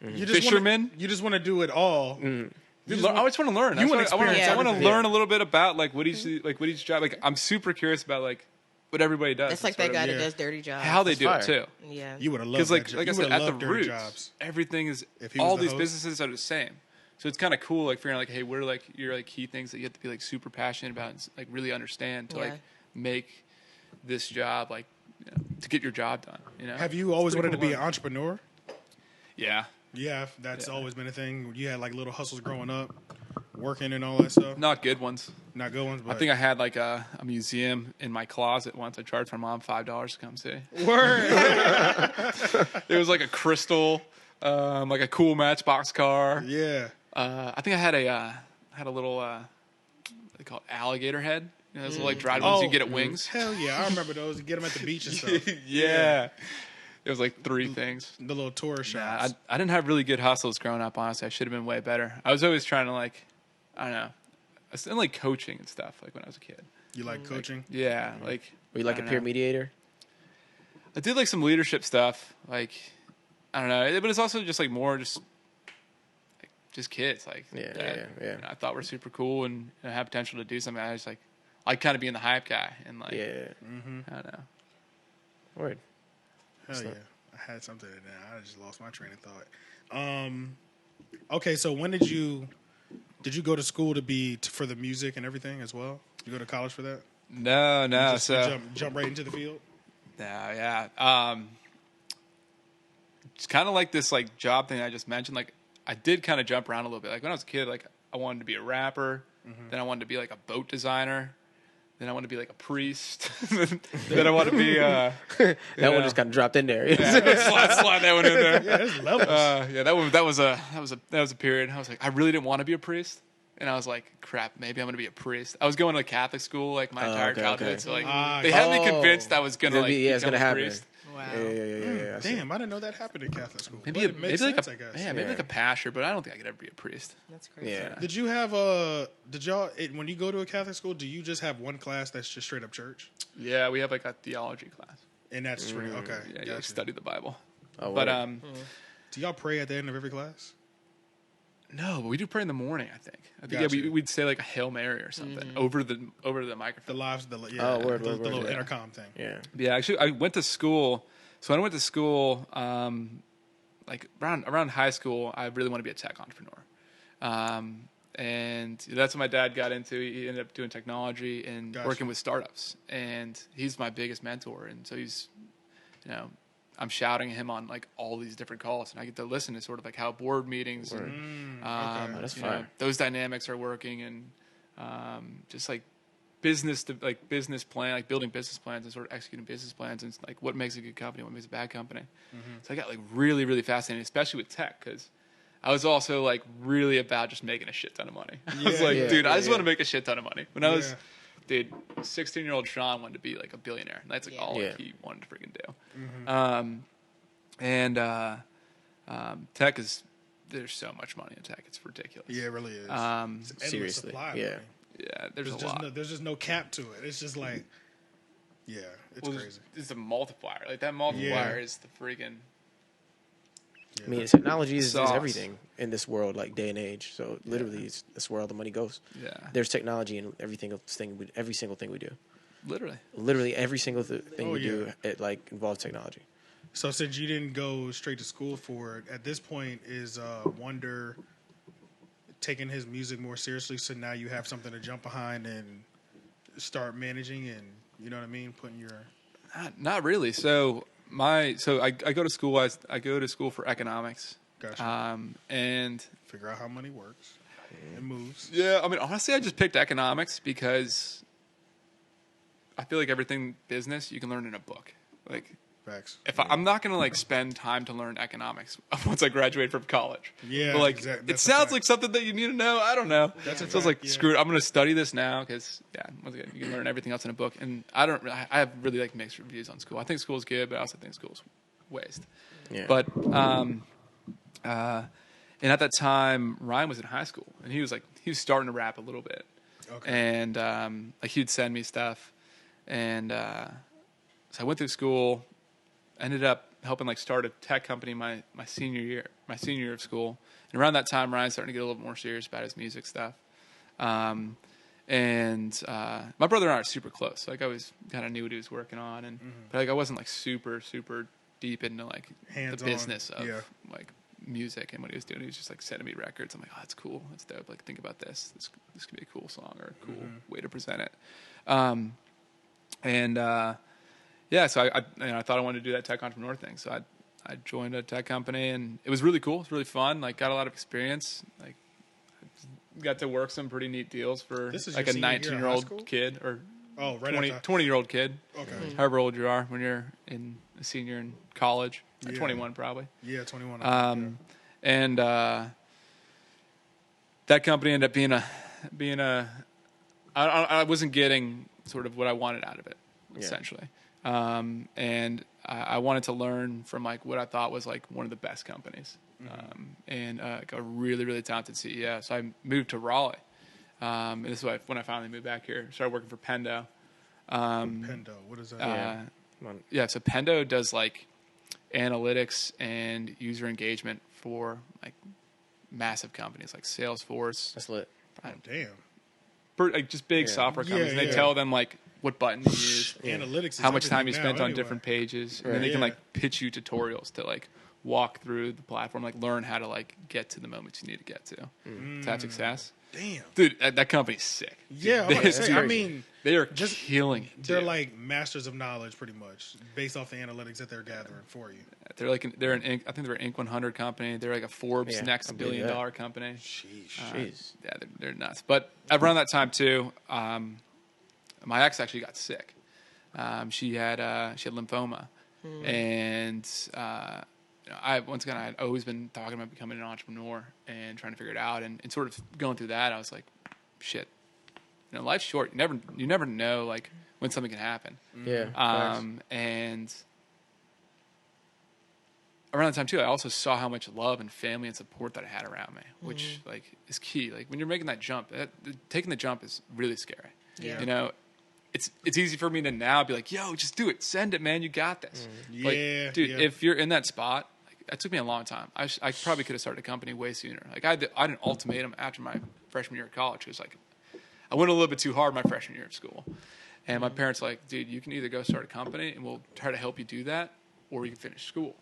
You just fisherman. Wanna, you just want to do it all. Dude, I just want to learn. You wanna experience I want to everything. learn a little bit about like what each job. Like I'm super curious about like what everybody does. That's like sort that guy of, that yeah. does dirty jobs. how they That's do fire. it too. Yeah. You would have Because loved like that. I You said, would've at the loved dirty roots, jobs. everything is If he was all the these host. businesses are the same. So it's kind of cool, like figuring out, like, hey, what are like your like key things that you have to be like super passionate about and like really understand to Yeah. like make this job like to get your job done. You know? Have you always pretty wanted to cool be an learn. entrepreneur? Yeah. Yeah, that's Yeah. always been a thing. You had like little hustles growing up, working and all that stuff. Not good ones. Not good ones, but I think I had like a museum in my closet once. I charged my mom $5 to come see. word. It was like a crystal, like a cool Matchbox car. Yeah. I think I had a little what they call it, alligator head. You know, those little like dried ones you get at Wings. Hell yeah, I remember those. You get them at the beach and stuff. Yeah. It was like three things. The little tourist Nah, shops. I didn't have really good hustles growing up, honestly. I should have been way better. I was always trying to like, I don't know. I was in like coaching and stuff, like when I was a kid. You like coaching? Yeah, like. Were you like I a don't peer know. mediator? I did like some leadership stuff, like I don't know, but it's also just like more just kids, like Yeah, that, yeah. you know, I thought were super cool and had potential to do something. I was like, I kind of being the hype guy and like, Yeah. I don't know. Word. Hell yeah. I had something in there. I just lost my train of thought. Okay, so when did you go to school for the music and everything as well? You go to college for that? No, Just so jump right into the field? no, yeah. It's kind of like this like job thing I just mentioned. Like I did kind of jump around a little bit. Like when I was a kid, like I wanted to be a rapper. Then I wanted to be like a boat designer. Then I wanted to be like a priest. Then I want to be. That one just kind of dropped in there. slide that one in there. Yeah, there's levels. Yeah, that was a period. I was like, I really didn't want to be a priest, and I was like, crap, maybe I'm gonna be a priest. I was going to Catholic school like my entire okay, childhood, okay. so like Ah, they had me oh. convinced I was gonna like Yeah, it's become gonna a happen. priest. Wow. Yeah. I see. Damn, I didn't know that happened in Catholic school. Maybe But it makes like sense, a I guess. yeah, maybe Yeah. like a pastor, but I don't think I could ever be a priest. That's crazy. Yeah. Did you have when you go to a Catholic school, do you just have one class that's just straight up church? Yeah, we have like a theology class. And that's straight, okay. Yeah, you like gotcha. study the Bible. Oh, But word. Do y'all pray at the end of every class? no, but we do pray in the morning. I think Gotcha. we'd say like a Hail Mary or something over the The microphone. lives, word, the word, little yeah. intercom thing. Yeah. Yeah, actually, I went to school. So when I went to school, like around high school, I really want to be a tech entrepreneur, and that's what my dad got into. He ended up doing technology and Gotcha. working with startups, and he's my biggest mentor. And so he's, I'm shouting him on like all these different calls, and I get to listen to sort of like how board meetings and That's you know, fire. those dynamics are working, and just like business plan, like building business plans and sort of executing business plans, and like what makes a good company, what makes a bad company. So I got like really, really fascinated, especially with tech, because I was also like really about just making a shit ton of money. I was like, dude, I just want to make a shit ton of money. When I was, dude, 16-year-old Sean wanted to be like a billionaire. And that's like all like, he wanted to freaking do. Tech is, there's so much money in tech. It's ridiculous. Yeah, it really is. It's endless seriously, supply, yeah. man. Yeah, there's a lot. There's just no cap to it. It's just like, yeah, it's crazy. It's a multiplier. Like that multiplier is the freaking. I mean, technology is Sauce. everything in this world, like day and age. So literally, that's where all the money goes. Yeah. There's technology in every single thing we do. Literally Every single thing we do, it like involves technology. So since you didn't go straight to school for it, at this point is Wondr taking his music more seriously? So now you have something to jump behind and start managing, and you know what I mean, putting your Not really. So I go to school. I go to school for economics. Gotcha. And figure out how money works and moves. yeah, I mean, honestly, I just picked economics because I feel like everything business you can learn in a book. Like, Facts. if I'm not going to like spend time to learn economics once I graduate from college. Yeah, but like exactly. it That's a sounds fact. like something that you need to know. I don't know. That's a so I was like, fact, yeah. screw it. I'm going to study this now because once again, you can learn everything else in a book. And I have really like mixed reviews on school. I think school's good, but I also think school's waste. Yeah. But and at that time, Ryan was in high school, and he was starting to rap a little bit. Okay. And like he'd send me stuff, and so I went through school, ended up helping like start a tech company my senior year of school. And around that time, Ryan's starting to get a little more serious about his music stuff. And my brother and I are super close. Like I was kind of knew what he was working on, and but like I wasn't like super deep into like Hands-on, the business of yeah. like music and what he was doing. He was just like sending me records. I'm like, oh, that's cool. That's dope. Like think about this. This could be a cool song or a cool way to present it. Yeah, so I thought I wanted to do that tech entrepreneur thing. So I joined a tech company, and it was really cool. It was really fun. Like got a lot of experience. Like got to work some pretty neat deals for This is like your a senior year of high school? 19-year-old kid or Oh, right 20-year-old kid. Okay. However old you are when you're a senior in college. Or Yeah. 21 probably. Yeah, 21. And that company ended up being a I wasn't getting sort of what I wanted out of it, essentially. And I wanted to learn from like what I thought was like one of the best companies, and like a really, really talented CEO. So I moved to Raleigh. And this is when I finally moved back here. Started working for Pendo. Pendo, what is that? So Pendo does like analytics and user engagement for like massive companies like Salesforce. That's lit. Damn. Like just big software companies. And they tell them like what button to use, Analytics is how much time you everything spent now on anyway. different pages, and then they can like pitch you tutorials to like walk through the platform, like learn how to like get to the moments you need to get to to have success. Damn. Dude, that company's sick. Yeah, I'm about to say, I mean, they are just killing it. they're dude. like masters of knowledge pretty much based off the analytics that they're gathering for you. They're like they're an Inc. I think they're an Inc. 100 company. They're like a Forbes Yeah, next I believe $1 billion that. company. Sheesh. Jeez. Yeah, they're nuts. But around that time too, my ex actually got sick. She had lymphoma, and I had always been talking about becoming an entrepreneur and trying to figure it out, and sort of going through that, I was like, shit, life's short. You never know like when something can happen. Yeah. And around the time too, I also saw how much love and family and support that I had around me, which like is key. Like when you're making that jump, taking the jump is really scary. Yeah. It's easy for me to now be like, yo, just do it, send it, man, you got this. Yeah, Like, dude, yeah. if you're in that spot, like, that took me a long time. I probably could have started a company way sooner. Like I had an ultimatum after my freshman year of college. It was like I went a little bit too hard my freshman year of school, and my parents were like, dude, you can either go start a company and we'll try to help you do that, or you can finish school.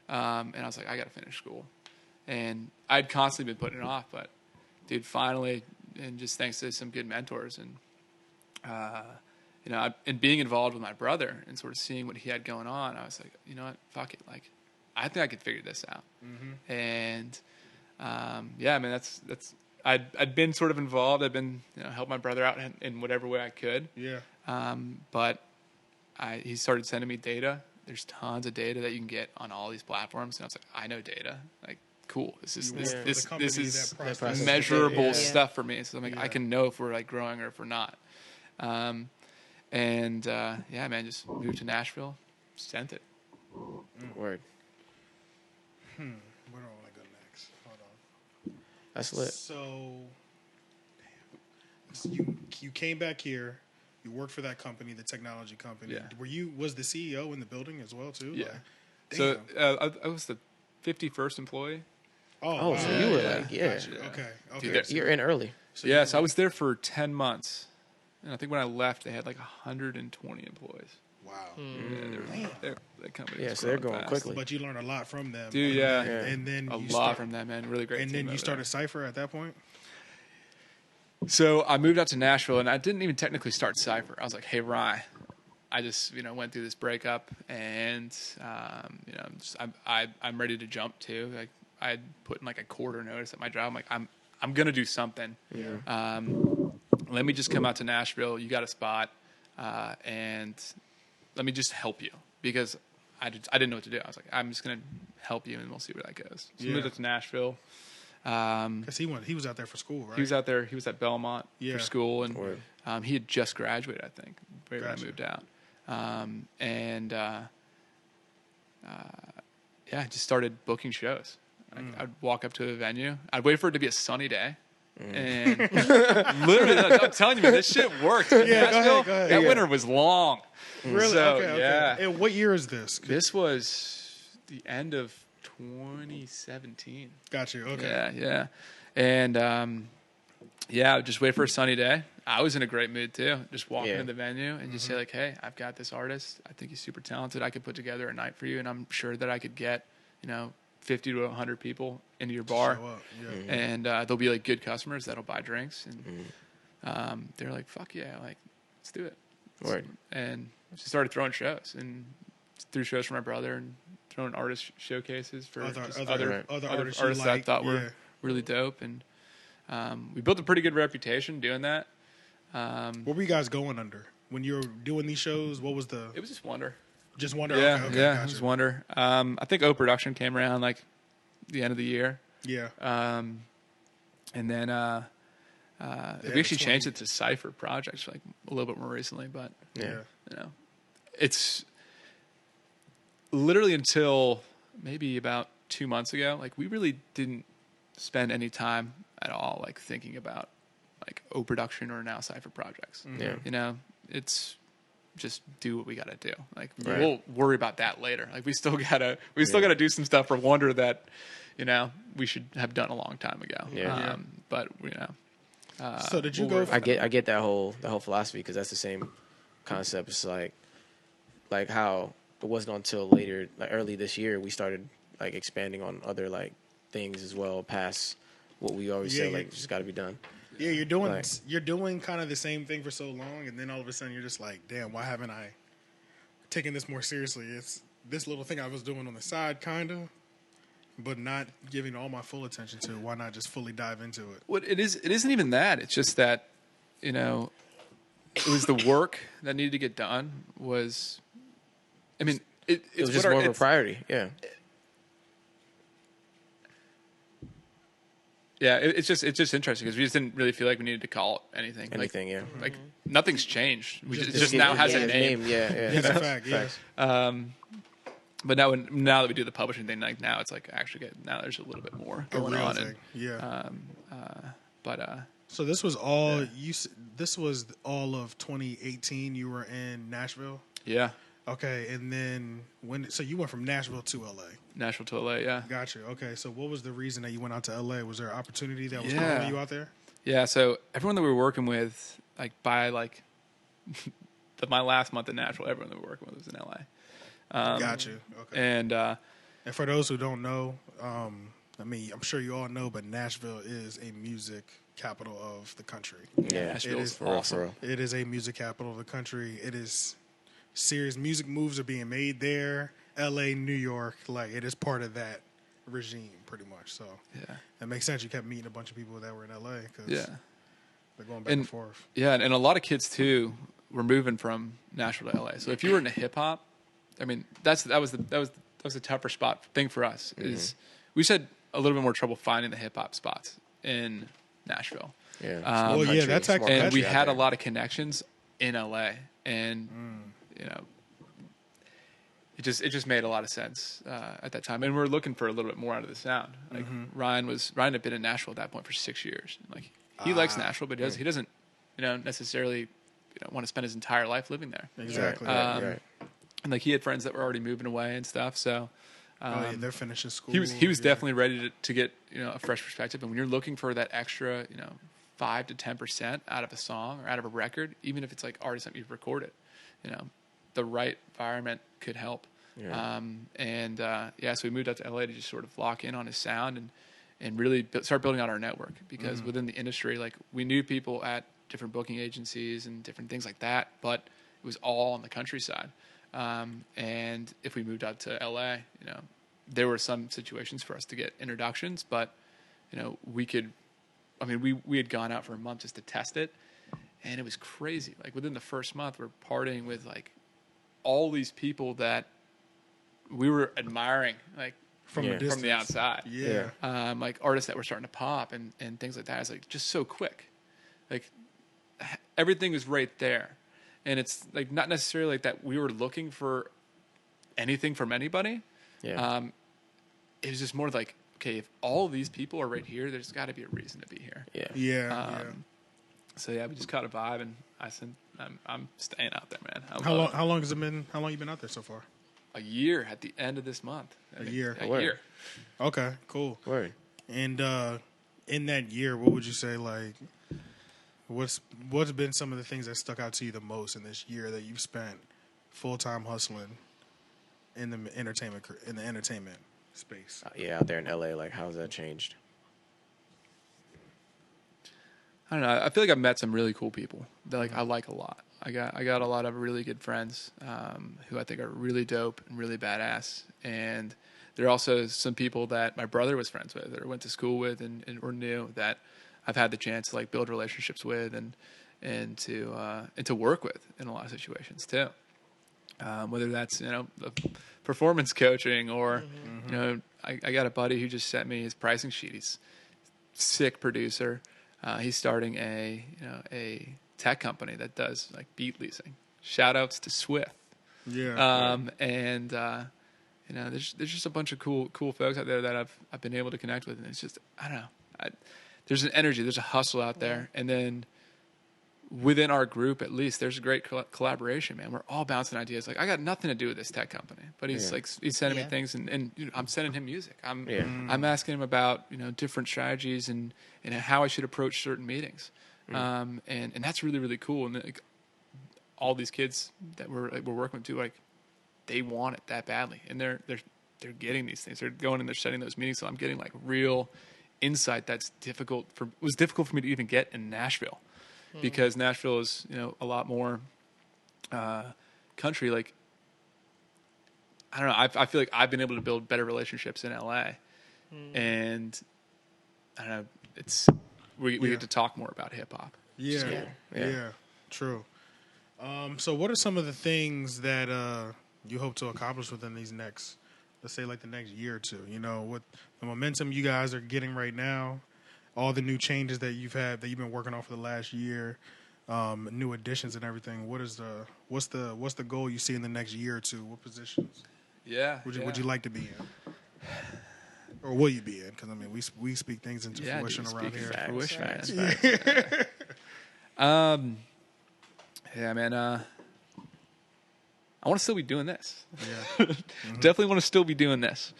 And I was like, I got to finish school. And I'd constantly been putting it off, but dude, finally, and just thanks to some good mentors and, and being involved with my brother and sort of seeing what he had going on, I was like, you know what, fuck it. Like, I think I could figure this out. And, that's I'd been sort of involved. I'd been help my brother out in whatever way I could. Yeah. But he started sending me data. There's tons of data that you can get on all these platforms, and I was like, I know data. Like, cool. This is measurable stuff for me. So I'm like, I can know if we're like growing or if we're not. Yeah, man, just moved to Nashville, sent it. Word. Where do I want to go next? Hold on. That's lit. So, you came back here. You worked for that company, the technology company. Yeah. Was the CEO in the building as well too? Yeah. Like, So I was the 51st employee. Oh, wow. so you were like, Gotcha. Okay. Dude, you're in early. So so I was there for 10 months. And I think when I left, they had like 120 employees. Wow. Yeah, that company was so they're growing going fast. quickly. But you learned a lot from them. Dude, yeah. And then A lot from them, man. Really great And team then you over started there. Cypher at that point? So I moved out to Nashville, and I didn't even technically start Cypher. I was like, hey, Rye, I just went through this breakup, and I'm ready to jump too. Like I had put in like a quarter notice at my job. I'm like, I'm gonna do something. Yeah. Let me just come out to Nashville. You got a spot, and let me just help you because I didn't know what to do. I was like, I'm just gonna help you, and we'll see where that goes. So moved up to Nashville. Because he was out there for school, right? He was out there. He was at Belmont Yeah. for school, and he had just graduated, I think, right when I moved out. I just started booking shows. I'd walk up to a venue. I'd wait for it to be a sunny day. And literally, I'm telling you, man, this shit worked. Yeah, Nashville, go ahead. that winter was long. Really? So, Okay. yeah. And what year is this? This was the end of 2017. Got you. Okay. Yeah. And I would just wait for a sunny day. I was in a great mood too. Just walk into the venue and just say like, "Hey, I've got this artist. I think he's super talented. I could put together a night for you, and I'm sure that I could get 50 to 100 people into your bar, Show up. Yeah. and they'll be like good customers that'll buy drinks." And they're like, "Fuck yeah, like let's do it." Word. And just started throwing shows and threw shows for my brother and throwing artist showcases for Other artists you that I like, thought were really dope. And we built a pretty good reputation doing that. What were you guys going under when you were doing these shows? What was the? It was just Wondr. Just Wondr. Yeah, Okay, yeah, gotcha. it was Wondr. I think O Production came around like the end of the year. Yeah. And then we actually changed it to Cypher Projects like a little bit more recently, but it's literally until maybe about 2 months ago, like we really didn't spend any time at all like thinking about like O Production or now Cypher Projects. Yeah. It's just do what we gotta do. Like Right. we'll worry about that later. Like we still gotta do some stuff for Wondr that we should have done a long time ago. Yeah. Yeah. But So did you we'll go? I get that whole philosophy because that's the same concept. It's like how it wasn't until later, like early this year, we started like expanding on other like things as well past what we always Yeah, say yeah. like just got to be done. Yeah, you're doing Right. you're doing kind of the same thing for so long, and then all of a sudden you're just like, damn, why haven't I taken this more seriously? It's this little thing I was doing on the side, kind of, but not giving all my full attention to. Why not just fully dive into it? What it isn't even that. It's just that, it was the work that needed to get done was, I mean, It was just more of a priority. Yeah. Yeah, it's just interesting because we just didn't really feel like we needed to call it anything. Anything. Yeah. Like nothing's changed. It just Yeah, now has a his name. Yeah. It's a fact. Yeah. Facts. But now that we do the publishing thing, like now it's like actually now there's a little bit more A going real on. thing. Yeah. But So this was all This was all of 2018. You were in Nashville. yeah, Okay, and then so you went from Nashville to LA. Nashville to LA. Yeah. Gotcha. Okay, so what was the reason that you went out to LA? Was there an opportunity that was Yeah. calling you out there? Yeah, so everyone that we were working with, like by like my last month in Nashville, everyone that we were working with was in LA. Gotcha. Okay. And For those who don't know, I mean, I'm sure you all know, but Nashville is a music capital of the country. Yeah. Nashville's For real, awesome. for real. It is a music capital of the country. It is serious. Music moves are being made there. LA, New York, like it is part of that regime, pretty much. So Yeah. it makes sense. You kept meeting a bunch of people that were in LA because Yeah. they're going back and forth. Yeah, and a lot of kids too were moving from Nashville to LA. So if you were into hip hop, I mean, that was the tougher thing for us. Is we just had a little bit more trouble finding the hip hop spots in Nashville. Yeah. Well, yeah, that's small actually- And country we out had a there. lot of connections in LA, and you know, it just made a lot of sense at that time. And we were looking for a little bit more out of the sound. Like Ryan had been in Nashville at that point for 6 years. Like he likes Nashville, but he doesn't necessarily want to spend his entire life living there. Exactly. Right. And like he had friends that were already moving away and stuff. So They're finishing school. he was definitely ready to get a fresh perspective. And when you're looking for that extra 5 to 10% out of a song or out of a record, even if it's like artists that you've recorded, the right environment could help. Yeah. So we moved out to LA to just sort of lock in on his sound and really start building out our network, because within the industry, like we knew people at different booking agencies and different things like that, but it was all on the countryside. And if we moved out to LA, there were some situations for us to get introductions, but we had gone out for a month just to test it, and it was crazy. Like within the first month, we're partying with like all these people that we were admiring, like from Yeah. a distance. from the outside. Yeah. Like artists that were starting to pop and things like that. It's like just so quick. Like everything is right there. And it's like not necessarily like that we were looking for anything from anybody. Yeah. It was just more like, okay, if all of these people are right here, there's got to be a reason to be here. Yeah. Yeah. So yeah, we just caught a vibe, and I said, I'm staying out there, man. How long has it been? How long you been out there so far? A year at the end of this month. A year. A Word. year. Okay, cool. Word. And in that year, what would you say? Like, what's been some of the things that stuck out to you the most in this year that you've spent full time hustling in the entertainment space? Yeah, out there in LA, like how's that changed? I don't know. I feel like I've met some really cool people that I like a lot. I got a lot of really good friends who I think are really dope and really badass. And there are also some people that my brother was friends with or went to school with and or knew that I've had the chance to like build relationships with and to work with in a lot of situations too. Whether that's the performance coaching or I got a buddy who just sent me his pricing sheet. He's a sick producer. He's starting a tech company that does like beat leasing. Shout outs to Swift. Yeah. There's just a bunch of cool folks out there that I've been able to connect with, and it's just I don't know. There's an energy, there's a hustle out there, and then within our group at least, there's a great collaboration, man. We're all bouncing ideas. Like I got nothing to do with this tech company, but he's sending me things, and I'm sending him music. I'm asking him about different strategies and how I should approach certain meetings, and that's really really cool. And like, all these kids that we're working with too, like they want it that badly, and they're getting these things. They're going and they're setting those meetings. So I'm getting like real insight that's was difficult for me to even get in Nashville. Because Nashville is, a lot more country. Like, I don't know. I feel like I've been able to build better relationships in LA, and I don't know. We get to talk more about hip hop. Yeah. True. So, what are some of the things that you hope to accomplish within these next, let's say, like the next year or two? What the momentum you guys are getting right now. All the new changes that you've been working on for the last year, new additions and everything. What's the goal you see in the next year or two? What positions? Yeah. Would you like to be in, or will you be in? Because we speak things into fruition around here. Facts. Yeah, man. I want to still be doing this. Yeah. Definitely want to still be doing this.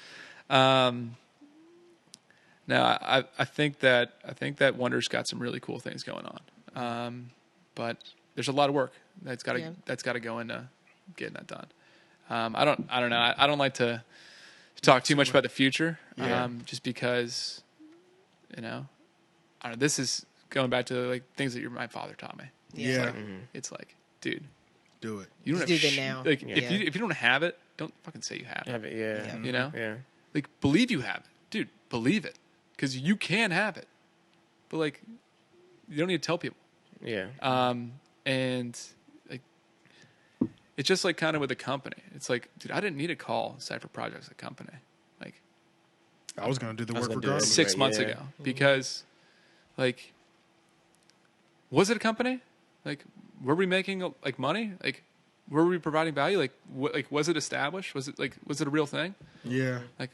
Now, I think that Wondr's got some really cool things going on, but there's a lot of work that's got to go into getting that done. I don't know. I don't like to talk too much about the future, just because, I don't know. This is going back to like things that my father taught me. Yeah. It's like, dude, Do it. you don't Just have do it now. Like Yeah. if you don't have it, don't fucking say you have it. Yeah. You know? Yeah. Like believe you have it. dude, believe it, because you can have it, but like, you don't need to tell people. Yeah. And like, it's just like kind of with a company. It's like, dude, I didn't need to call Cypher Projects a company. Like, I was gonna do the I was work gonna do it regardless. 6 Right, months yeah. ago, because like, was it a company? Like, were we making like money? Like, were we providing value? Like, like, was it established? Was it a real thing? Yeah. Like,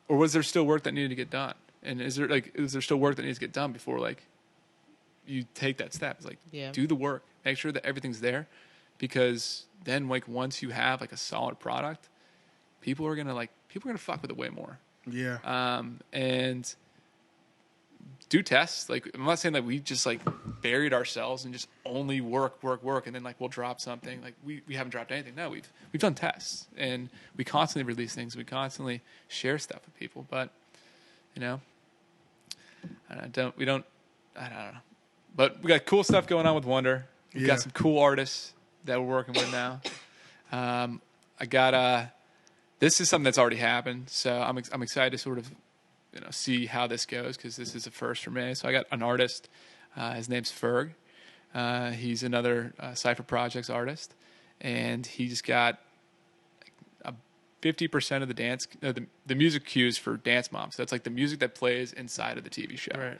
or was there still work that needed to get done? And is there still work that needs to get done before like you take that step? It's like, Yeah. do the work, make sure that everything's there, because then like once you have like a solid product, people are gonna fuck with it way more. Yeah. And do tests. Like, I'm not saying that we just like buried ourselves and just only work, and then like we'll drop something. Like we haven't dropped anything. No, we've done tests, and we constantly release things. We constantly share stuff with people. But you know, I don't know. But we got cool stuff going on with Wondr. We've Yeah. got some cool artists that we're working with now. I got this is something that's already happened, so I'm excited to sort of see how this goes, because this is a first for me. So I got an artist. His name's Ferg. He's another Cypher Projects artist, and he's got 50% of the dance, the music cues for Dance Moms. So that's like the music that plays inside of the TV show. Right.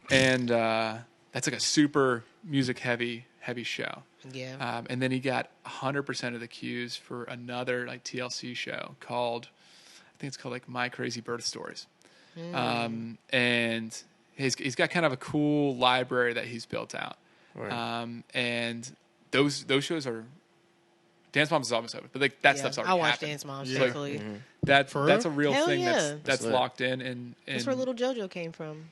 And that's like a super music heavy show. Yeah. And then he got 100% of the cues for another like TLC show called, I think it's called like My Crazy Birth Stories. And he's got kind of a cool library that he's built out. Right. And those shows are, Dance Moms is almost over, but like that stuff's already I watched happened. Dance Moms. Yeah. Definitely. That's For a real? real Hell thing yeah. that's That's lit. locked in. And That's where little JoJo came from.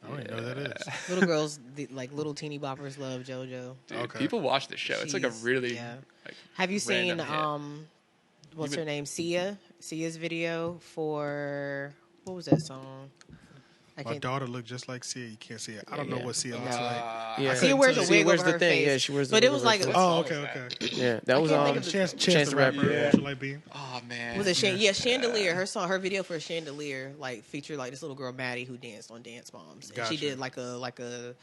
I don't even know who that is. Little girls, like little teeny boppers, love JoJo. dude, Okay. people watch this show. It's like a She's- really yeah. like, Have you seen random hit. what's Even- her name? Sia's video for what was that song? I My can't. daughter looked just like Sia. You can't see it. I don't know Yeah. what Sia looks like. Yeah. Sia wears a Sia wig wears over the her thing. face. Yeah, she wears the But wig it was over her like face. Oh, song okay, was okay. Yeah, that was can't on think of the- Chance the Rapper. Yeah. What you like being? Oh man, Was it Chandelier? Her video for Chandelier like featured like this little girl Maddie who danced on Dance Moms, and Gotcha. she did like a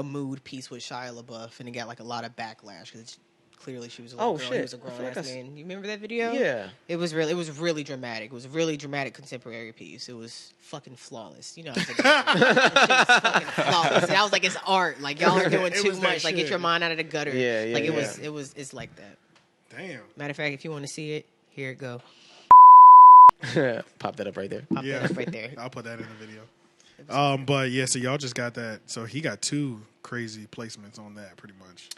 mood piece with Shia LaBeouf, and it got like a lot of backlash because clearly she was a little Oh, girl. shit. He was a I grown feel like ass I s- man. You remember that video? Yeah. It was really dramatic. It was a really dramatic contemporary piece. It was fucking flawless. You know, it was fucking flawless. And I was like, it's art. Like y'all are doing It too was that much. Like get shit. your mind out of the gutter. Yeah, yeah, Like yeah. it's like that. Damn. Matter of fact, if you want to see it, here it go. Pop that up right there. Pop Yeah. that up right there. I'll put that in the video. But yeah, so y'all just got that. So he got 2 crazy placements on that, pretty much.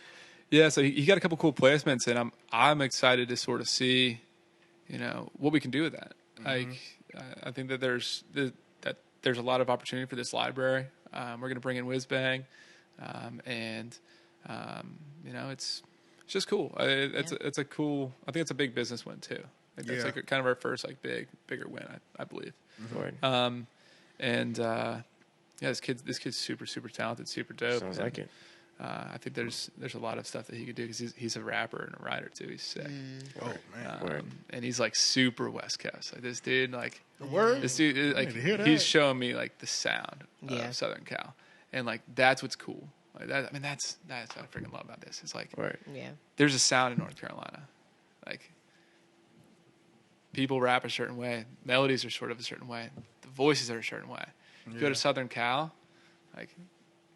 Yeah, so he got a couple cool placements, and I'm excited to sort of see, what we can do with that. Like, I think that there's a lot of opportunity for this library. We're going to bring in Whizbang, and it's just cool. It's a cool. I think it's a big business win too. Like that's Yeah. like kind of our first like bigger win, I believe. Word. This kid's super talented, super dope. Sounds and, like it. I think there's a lot of stuff that he could do because he's a rapper and a writer too. He's sick. Oh man. Word. And he's like super West Coast. Like this dude, like Word? this dude, like need to hear that. he's showing me like the sound Yeah. of Southern Cal, and like that's what's cool. Like that, I mean, that's what I freaking love about this. It's like Word. Yeah. there's a sound in North Carolina, like people rap a certain way, melodies are sort of a certain way, the voices are a certain way. You go Yeah. to Southern Cal, like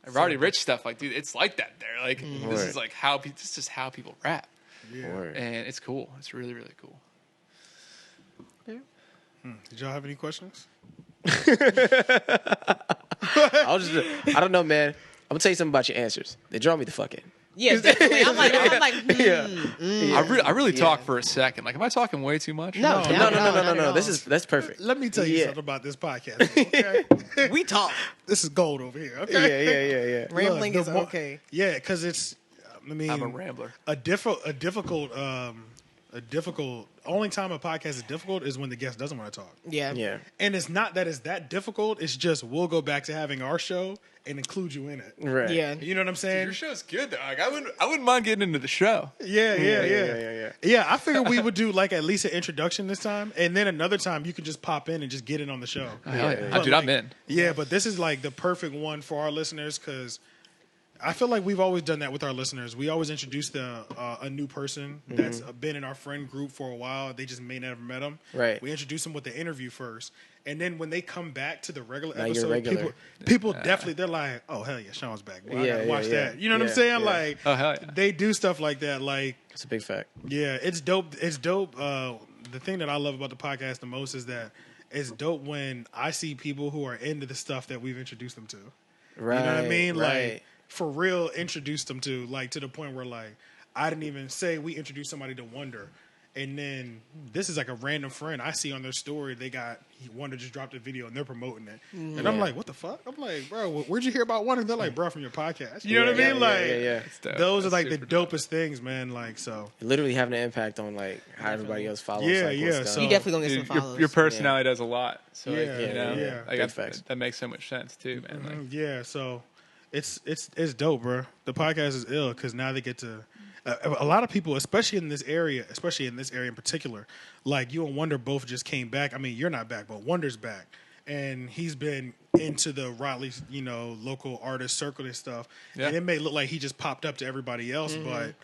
I've already rich stuff. Like dude, it's like that there. Like this is Word. like this is just how people rap, Yeah. Word. and it's cool. It's really really cool. Did y'all have any questions? I don't know, man. I'm gonna tell you something about your answers. They draw me the fuck in. Yeah, definitely. I'm like, I really talk for a second. Like, am I talking way too much? No, No, No, not at no. all. That's perfect. Let me tell you Yeah. something about this podcast. Okay? We talk. This is gold over here. Okay. Yeah. Rambling Look, is the more- okay. Yeah, because it's. I mean, I'm a rambler. a difficult only time a podcast is difficult is when the guest doesn't want to talk. Yeah. Yeah. And it's not that it's that difficult. It's just we'll go back to having our show and include you in it. Right. Yeah. You know what I'm saying? Your show's good though. Like I wouldn't mind getting into the show. Yeah. Yeah, I figured we would do like at least an introduction this time, and then another time you can just pop in and just get in on the show. Dude, I'm in. Yeah, but this is like the perfect one for our listeners because I feel like we've always done that with our listeners. We always introduce a new person that's been in our friend group for a while. They just may never met them. Right. We introduce them with the interview first, and then when they come back to the regular Now you're episode, regular. people definitely they're like, "Oh hell yeah, Sean's back. Well, I Yeah, gotta yeah, watch yeah. that." You know what I'm Yeah, saying? yeah. Like, Oh hell yeah. they do stuff like that. Like, It's a big fact. yeah, it's dope. It's dope. The thing that I love about the podcast the most is that it's dope when I see people who are into the stuff that we've introduced them to. Right. You know what I mean? Right. Like, for real, introduced them to, like, to the point where, like, I didn't even say we introduced somebody to Wondr. And then this is like a random friend I see on their story. Wondr just dropped a video and they're promoting it. And I'm like, what the fuck? I'm like, bro, where'd you hear about Wondr? They're like, bro, from your podcast. You know what I mean? Like, It's dope. those are That's like the super dope. dopest things, man. Like, so. Literally having an impact on like how everybody else follows. Yeah, like, yeah, what's done. so- You definitely gonna get Dude, some follows. your personality does a lot. So like, Yeah, you know, yeah. like, Big facts. that makes so much sense too, man. Like, Yeah, so it's dope, bro. The podcast is ill because now they get to a lot of people, especially in this area in particular. Like you and Wondr both just came back. I mean, you're not back, but Wondr's back, and he's been into the Raleigh, local artist circle and stuff. Yeah. And it may look like he just popped up to everybody else, but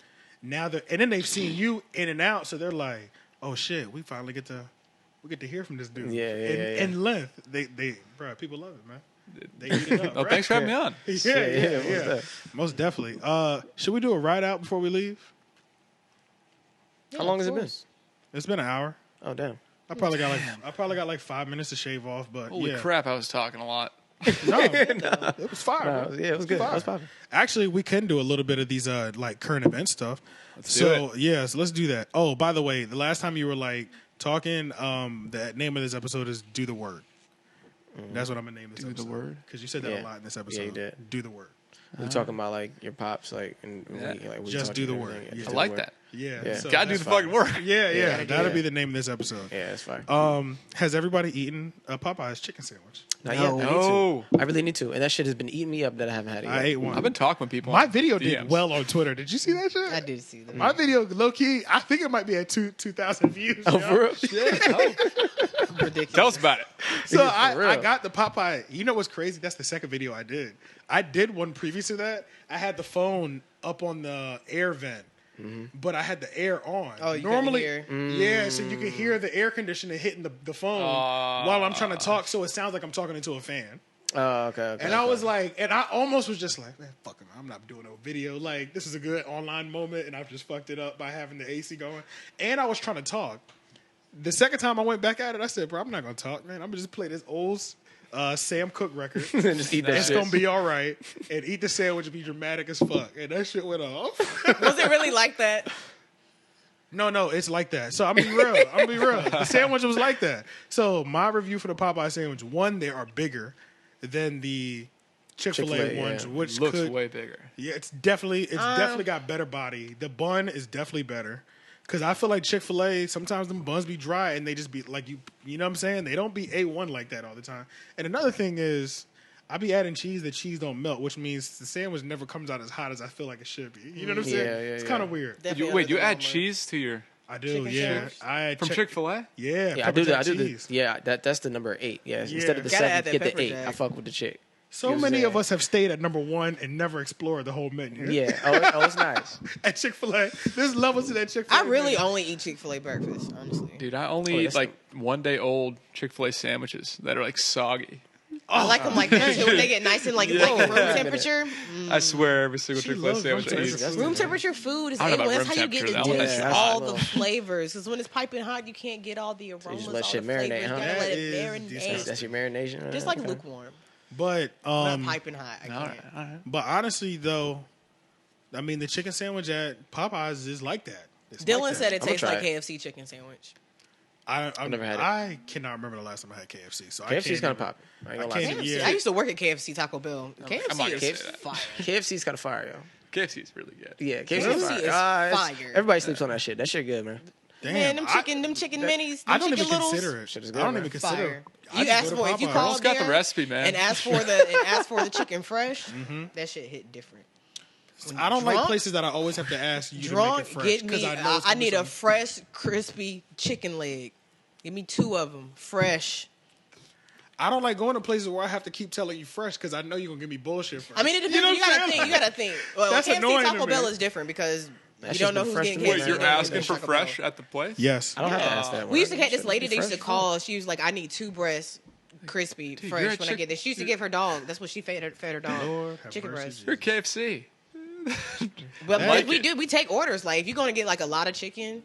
now and then they've seen you in and out, so they're like, oh shit, we finally get to hear from this dude. Yeah, In length, bro, people love it, man. They eat it up. oh, right? thanks for having me on. Yeah. Most definitely. Should we do a ride out before we leave? How long has it been? It's been an hour. Oh damn. I probably got like 5 minutes to shave off, but Holy yeah. crap, I was talking a lot. No, it was fire. No, bro. yeah, it was good. fire. That was popping. Actually, we can do a little bit of these like current event stuff. do So let's do that. Oh, by the way, the last time you were like talking, the name of this episode is "Do the Word." That's what I'm gonna name this Do the episode. word? Because you said that Yeah. a lot in this episode. Yeah, you did. Do the word. We talking about like your pops, like, and Yeah. we Just talking do the and word. everything. Yeah. Just I do like the word. that. Yeah. Yeah. So Gotta do that's the fire. fucking work. Yeah. do That'll that. be the name of this episode. Yeah, that's fine. Has everybody eaten a Popeye's chicken sandwich? Not yet. I need No. to. I really need to, and that shit has been eating me up that I haven't had it yet. I ate one. I've been talking with people. My on video did DMs. well on Twitter. Did you see that shit? I did see that. My video, low key, I think it might be at 2,000 views. Oh, yo. for real? Ridiculous. Tell us about it. So For I real. got the Popeye. You know what's crazy? That's the second video I did. I did one previous to that. I had the phone up on the air vent, but I had the air on. Oh, you couldn't normally, hear? yeah. So you can hear the air conditioner hitting the phone while I'm trying to talk. So it sounds like I'm talking into a fan. Oh, okay. And I was like, and I almost was just like, man, fuck it, I'm not doing no video. Like, this is a good online moment, and I've just fucked it up by having the AC going. And I was trying to talk. The second time I went back at it, I said, bro, I'm not gonna talk, man. I'm gonna just play this old Sam Cooke record. just eat that It's shit. gonna be all right, and eat the sandwich and be dramatic as fuck. And that shit went off. Was it really like that? No, it's like that. So I'm gonna be real. The sandwich was like that. So my review for the Popeye sandwich: one, they are bigger than the Chick-fil-A Chick-fil-A, ones, yeah. which Looks could, way bigger. yeah, it's definitely got better body. The bun is definitely better. Cause I feel like Chick-fil-A, sometimes them buns be dry and they just be like you know what I'm saying? They don't be A1 like that all the time. And another thing is, I be adding cheese, the cheese don't melt, which means the sandwich never comes out as hot as I feel like it should be. You know what I'm saying? Yeah, it's yeah. kind of weird. Definitely Wait, you under the add moment. cheese to your I do, Chicken yeah. sandwich? I add from Chick-fil-A? Yeah, Yeah, I pepper do that. jack I do the cheese. that's the number 8. Yeah, Yeah. instead of the Gotta 7, add that get the pepper 8. jack. I fuck with the chick. So many of us have stayed at number 1 and never explored the whole menu. Yeah. Oh, it's nice. At Chick-fil-A, there's levels to that Chick-fil-A. I really menu. only eat Chick-fil-A breakfast, honestly. Dude, I only Oh, eat that's like 1 day old Chick-fil-A sandwiches that are like soggy. I like them like that too. When they get nice and like room temperature. I swear every single She Chick-fil-A loves sandwich I room eat. temperature food. Room temperature food is I don't know A1. about That's how you room get to temperature, though. taste Yeah, all that's the flavors. Because when it's piping hot, you can't get all the aromas, let all shit the marinate, flavors. You huh? gotta That let it is decent. That's your marination. Just like Okay. lukewarm, But not piping hot. I All can't. right, all right. But honestly, though, I mean, the chicken sandwich at Popeyes is like that. It's Dylan like said that. it I'ma tastes try like it. KFC chicken sandwich. I've never had it. I cannot remember the last time I had KFC. So KFC's kind of pop. popping. I ain't gonna I lie. can't- to you. Yeah. I used to work at KFC Taco Bell. I'm not KFC gonna is say that. fire. KFC's kind of fire, yo. KFC is really good. Yeah, KFC's KFC fire. is It's- fire. Everybody sleeps on that shit. That shit good, man. Damn, Man, them chicken minis. I them don't even chicken littles, consider it. Shit is I good, don't man. even consider fire. it. I You just ask go to for if you Popeyes. call Girl's got the there recipe, man. and ask for the chicken fresh. That shit hit different. I don't like Drunk? places that I always have to ask you to make Drunk, it fresh get because me. I know it's I gonna be need a something- fresh, crispy chicken leg. Give me 2 of them, fresh. I don't like going to places where I have to keep telling you fresh because I know you're gonna give me bullshit first. I mean, it depends. You know You, what I'm gotta saying? think. You gotta think. Well, That's KFC annoying to Taco me. Bell is different because That you don't shit's know been who's fresh getting to me, KFC. Wait, you're man. asking for Taco fresh Bell. at the place? Yes. I don't have to ask that. We used to man. get this Shit lady be that used to fresh. call. She was like, "I need 2 breasts, crispy, Dude, fresh." you're a When I chick- get this, she used to give her dog. That's what she fed her dog. Lord have Chicken mercy, breast. You're KFC. But Like we it. do. We take orders. Like if you're gonna get like a lot of chicken,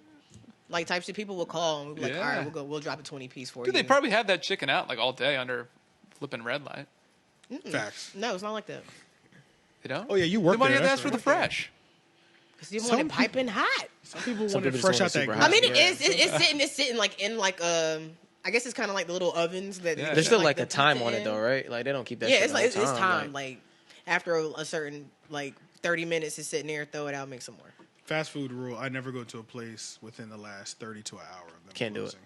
like types of people will call and we'll be like, Yeah. "All right, we'll drop a 20 piece for Dude, you." they probably have that chicken out like all day under flipping red light. Facts. No, it's not like that. They don't? Oh, yeah, you work Then why do there, you have that's to ask for the right. fresh? Because you Some want it piping hot. Some people Some want it people fresh just out want that it grill. super I mean, hot. it's sitting like in like I guess it's kind of like the little ovens that. Yeah. There's still like the a time pizza on it in. though, right? Like they don't keep that. Yeah, shit it's the like whole it's time. Like after a certain like 30 minutes, is sitting there, throw it out, make some more. Fast food rule: I never go to a place within the last 30 to an hour. Of them Can't do it. closing.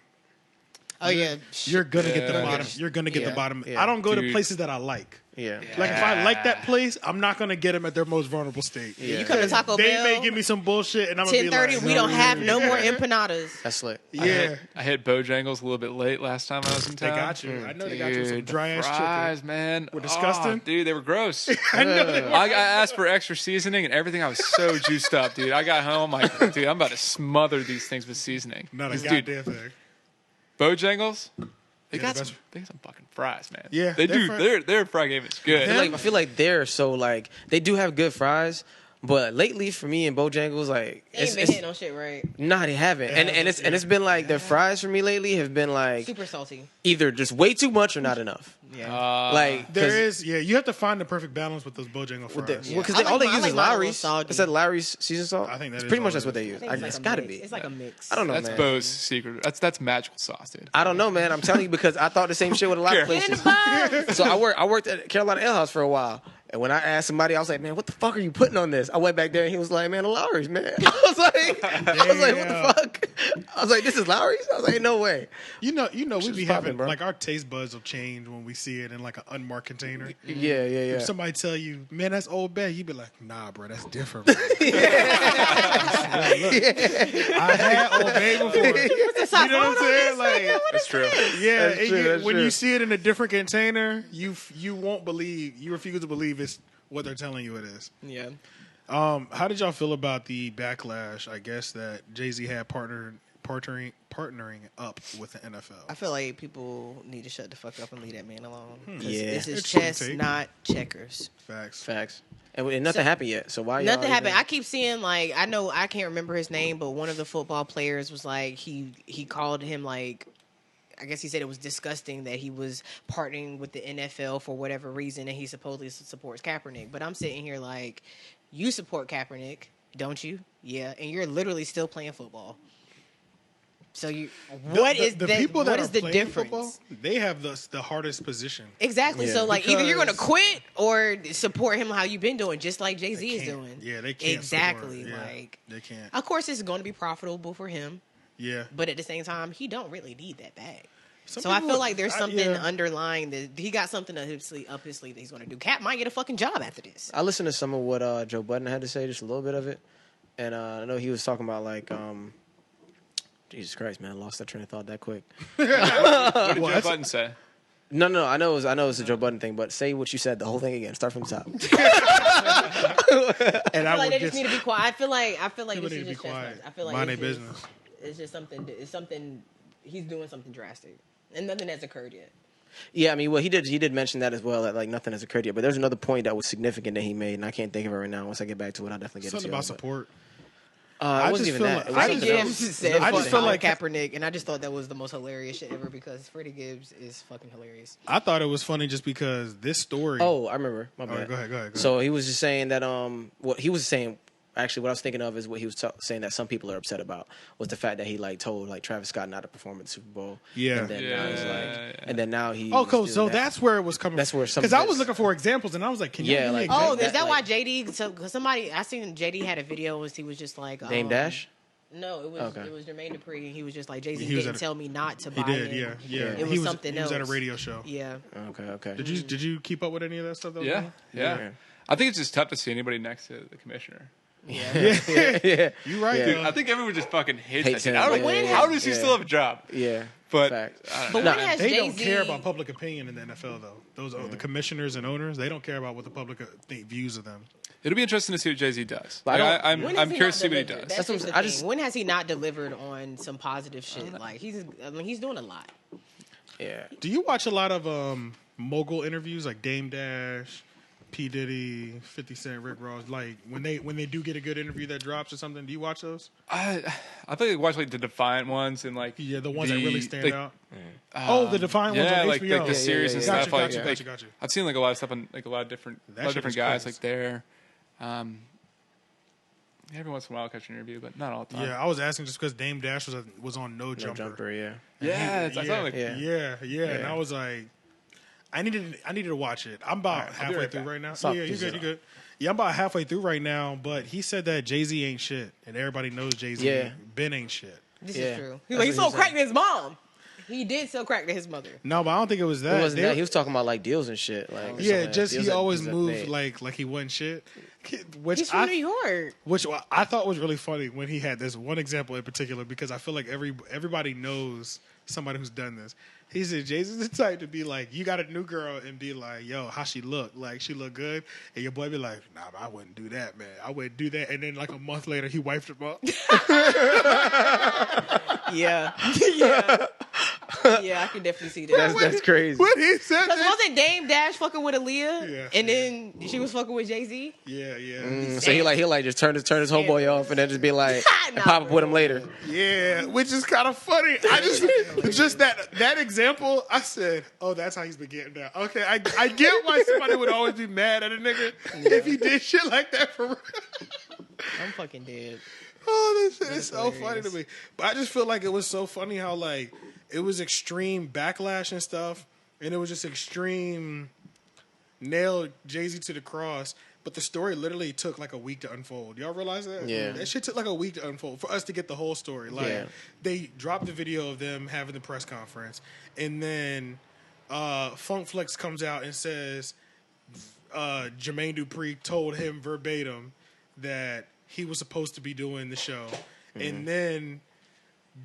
Oh yeah, You're gonna get the Yeah. bottom. You're gonna get the Yeah. bottom. Yeah. I don't go to Dude. places that I like. yeah. Like if I like that place, I'm not gonna get them at their most vulnerable state. Yeah. You come to Taco They Bell. may give me some bullshit, and I'm gonna be 10:30. like, We don't have no more empanadas. That's slick. Yeah, I hit Bojangles a little bit late last time I was in they town. got you. I know they got you with some Dude, dry the ass fries, chicken. man, Were disgusting? Oh, dude, they were gross. I know they were. I asked for extra seasoning and everything. I was so juiced up, dude. I got home like, dude, I'm about to smother these things with seasoning. Not a 'Cause, goddamn thing. Bojangles, they Yeah, got the some, best- they got some fucking fries, man. Yeah, they their do. fri- Their fry game is good. I feel like they're so like they do have good fries, but lately for me and Bojangles like They ain't been hitting on shit right. nah, they haven't, and it's been like their fries for me lately have been like Super salty. either just way too much or not enough. Yeah. Like There is, yeah. You have to find the perfect balance with those Bojangles fries. because I like all they mine- I use like is mine a little Lowry's. salty. Is that Lowry's season salt? I think that it's is pretty all much it that's what they is. use. I think It's like a gotta mix. be. It's like a mix. I don't know, That's man. Bo's secret. That's magical sauce, dude. I don't know, man. I'm telling you because I thought the same shit with a lot of Here. places. So I worked at Carolina Ale House for a while. And when I asked somebody, I was like, man, what the fuck are you putting on this? I went back there and he was like, man, the Lowry's, man. I was like, what the fuck? I was like, this is Lowry's? I was like, no way. You know, we Shit's be popping, having bro. like our taste buds will change when we see it in like an unmarked container. Yeah. If somebody tell you, man, that's Old Bay, you be like, nah, bro, that's different. Bro. I had Old Bay before. You know what I'm saying? Like, That's true. yeah, That's true, that's when true. you see it in a different container, you won't believe, you refuse to believe it's what they're telling you it is. Yeah. How did y'all feel about the backlash? I guess that Jay-Z had partnering up with the NFL. I feel like people need to shut the fuck up and leave that man alone. 'Cause Yeah. This is Interesting chess, take. not checkers. Facts. And nothing happened yet. So why Nothing y'all happened. even- I keep seeing like I know I can't remember his name, but one of the football players was like he called him like I guess he said it was disgusting that he was partnering with the NFL for whatever reason and he supposedly supports Kaepernick. But I'm sitting here like you support Kaepernick, don't you? Yeah, and you're literally still playing football. So you what is the that, people what that is are the playing difference? football? They have the hardest position. Exactly. Yeah. So like either you're gonna Because- quit or support him how you've been doing, just like Jay-Z is Can't- doing. Yeah, they can't. Exactly. support- yeah, Like they can't. of course it's gonna be profitable for him, Yeah. but at the same time, he don't really need that bag. Some So I people- feel like there's something yeah. underlying that he got something up his sleeve that he's gonna do. Cap might get a fucking job after this. I listened to some of what Joe Budden had to say, just a little bit of it. And I know he was talking about like Jesus Christ, man, I lost that train of thought that quick. What did Well, Joe that's- Budden say? No, I know it's a Joe Budden thing, but say what you said, the whole thing again. Start from the top. And I feel like they would just need to be quiet. I feel like people this need is to be just chestnuts. quiet. I feel like Mind it's their just- business. It's just something. It's something. He's doing something drastic, and nothing has occurred yet. Yeah, I mean, well, he did mention that as well, that like nothing has occurred yet. But there's another point that was significant that he made, and I can't think of it right now. Once I get back to it, I'll definitely get Something into about it. support. It wasn't just even feel that. like- It was I Freddie something just- Gibbs else. said I just feel like- Kaepernick, and I just thought that was the most hilarious shit ever because Freddie Gibbs is fucking hilarious. I thought it was funny just because this story. Oh, I remember. My All bad. right, go ahead. So he was just saying that what he was saying. Actually, what I was thinking of is what he was saying that some people are upset about was the fact that he like told like Travis Scott not to perform at the Super Bowl. Yeah. And then now he's like, Yeah. and then now he. Oh, cool. So that's where it was coming. That's where some because of I was this- looking for examples, and I was like, "Can you Yeah, give me like- examples? Oh, is that, that why like- JD? So, cause somebody I seen JD had a video. Was he was just like Dame Dash. No, it was Jermaine Dupri, and he was just like, Jay-Z He was didn't at a- tell me not to buy He did, it. yeah. It was something He else. was at a radio show. Yeah. Okay. Did you keep up with any of that stuff? That was Yeah, going on? yeah. I think it's just tough to see anybody next to the commissioner. Yeah. Yeah. You're right. Yeah. Though. I think everyone just fucking hates Hates that. him. I don't know, Yeah, how does he yeah. still have a job? Yeah. But Facts. I don't But know. when has They Jay-Z... don't care about public opinion in the NFL, though. Those are the commissioners and owners. They don't care about what the public views of them. It'll be interesting to see what Jay-Z does. But I Like, don't- I'm curious to see what he does. That's That's what just I'm the saying. thing. When has he not delivered on some positive shit? Like he's doing a lot. Yeah. Do you watch a lot of mogul interviews like Dame Dash, P Diddy, 50 Cent, Rick Ross? Like when they do get a good interview that drops or something, do you watch those? I think I watch like the Defiant ones and like Yeah, the ones that really stand like, out. The Defiant ones on like HBO. the series and Gotcha, stuff. Like, gotcha, like, gotcha, gotcha. I've seen like a lot of stuff on like a lot of different shit is guys crazy. like there. Every once in a while, I'll catch an interview, but not all the time. Yeah, I was asking just because Dame Dash was on No No Jumper. jumper. Yeah. Yeah, I thought like Yeah. Yeah, and I was like, I needed to watch it. I'm about I'll be halfway right through back. right now. Stop Yeah, you this good, up. you good. Yeah, I'm about halfway through right now, but he said that Jay-Z ain't shit, and everybody knows Jay-Z. Yeah. Ben ain't shit. This Yeah. is true. That's He what sold he crack said. to his mom. He did sell crack to his mother. No, but I don't think it was that. It wasn't They- that. He was talking about like deals and shit. Like yeah, something just deals he that- always deals that moved made. like he wasn't shit. Which He's from New York. Which I thought was really funny when he had this one example in particular because I feel like everybody knows somebody who's done this. He said Jay-Z's the type to be like, you got a new girl and be like, yo, how she look? Like, she look good? And your boy be like, nah, I wouldn't do that, man. I wouldn't do that. And then like a month later, he wiped him up. Yeah. Yeah. Yeah, I can definitely see that. That's crazy. When he said Because that. wasn't Dame Dash fucking with Aaliyah? Yeah. And then she was fucking with Jay-Z? Yeah. So he'll like just turn his homeboy off and then just be like and Nah, pop up with him bro. later. Yeah, which is kind of funny. I just that example, I said, oh, that's how he's been getting down. Okay, I get why somebody would always be mad at a nigga if he did shit like that for real. I'm fucking dead. Oh, this shit is so funny to me. But I just feel like it was so funny how like it was extreme backlash and stuff, and it was just extreme nailed Jay-Z to the cross. But the story literally took like a week to unfold. Y'all realize that? Yeah. That shit took like a week to unfold for us to get the whole story. Like Yeah. they dropped the video of them having the press conference, and then Funk Flex comes out and says Jermaine Dupri told him verbatim that he was supposed to be doing the show. And then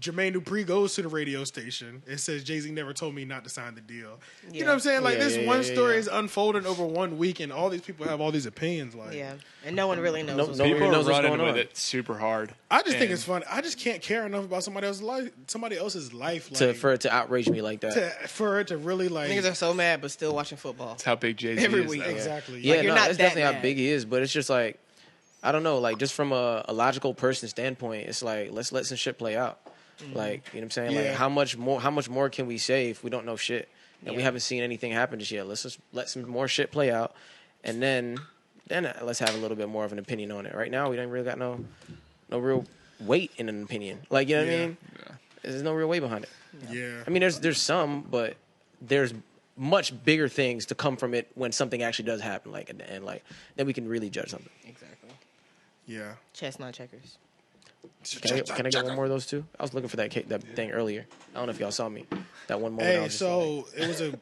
Jermaine Dupri goes to the radio station and says Jay-Z never told me not to sign the deal. You know what I'm saying? Like this one story is unfolding over 1 week and all these people have all these opinions. Like Yeah. And no one really knows No- what's no- going people knows are what's running going with on. it super hard. I just think And it's fun. I just can't care enough about somebody else's life. For it to outrage me like that. for it to really like Niggas are so mad, but still watching football. That's how big Jay-Z Every is. week. though. exactly. Yeah, you're no, not that's that definitely how mad. big he is, but it's just like I don't know, like just from a logical person standpoint, it's like let's let some shit play out. Like, you know what I'm saying? Yeah. Like how much more can we say if we don't know shit? And we haven't seen anything happen just yet. Let's just let some more shit play out and then let's have a little bit more of an opinion on it. Right now we don't really got no real weight in an opinion. Like, you know what I mean? There's no real weight behind it. Yeah. I mean there's some, but there's much bigger things to come from it when something actually does happen, like at the end, like then we can really judge something. Exactly. Yeah. Chestnut checkers. Can I get one more of those too? I was looking for that thing earlier. I don't know if y'all saw me. That one moment. I Hey, was just so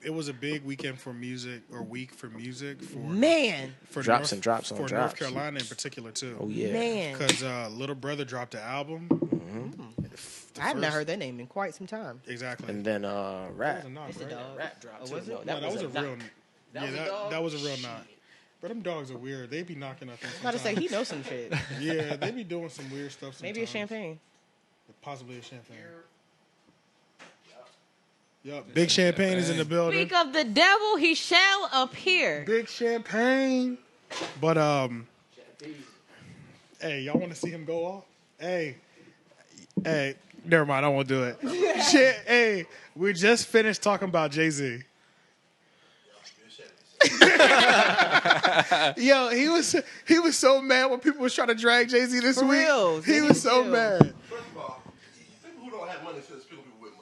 it was a big weekend for music or week for music for Man. for Drops North, and drops on for drops. North Carolina in particular too. oh yeah, Man. Because Little Brother dropped an album. I have not heard that name in quite some time. Exactly. and then that rap. was a knock, It's a right? dog. Rap dropped Oh, too. was it? No, No, that was a knock. real. That was a real knock. But them dogs are weird. They be knocking up. I was about to say, he knows some shit. Yeah, they be doing some weird stuff. Sometimes. Maybe a champagne. Possibly a champagne. Yup. Big Champagne is in the building. Speak of the devil, he shall appear. Big Champagne. But hey, y'all want to see him go off? Hey, never mind. I won't do it. Shit. Hey, we just finished talking about Jay-Z. Yo, he was so mad when people was trying to drag Jay-Z this For week. real. He was so Too. mad. First of all, people who don't have money should speak on people with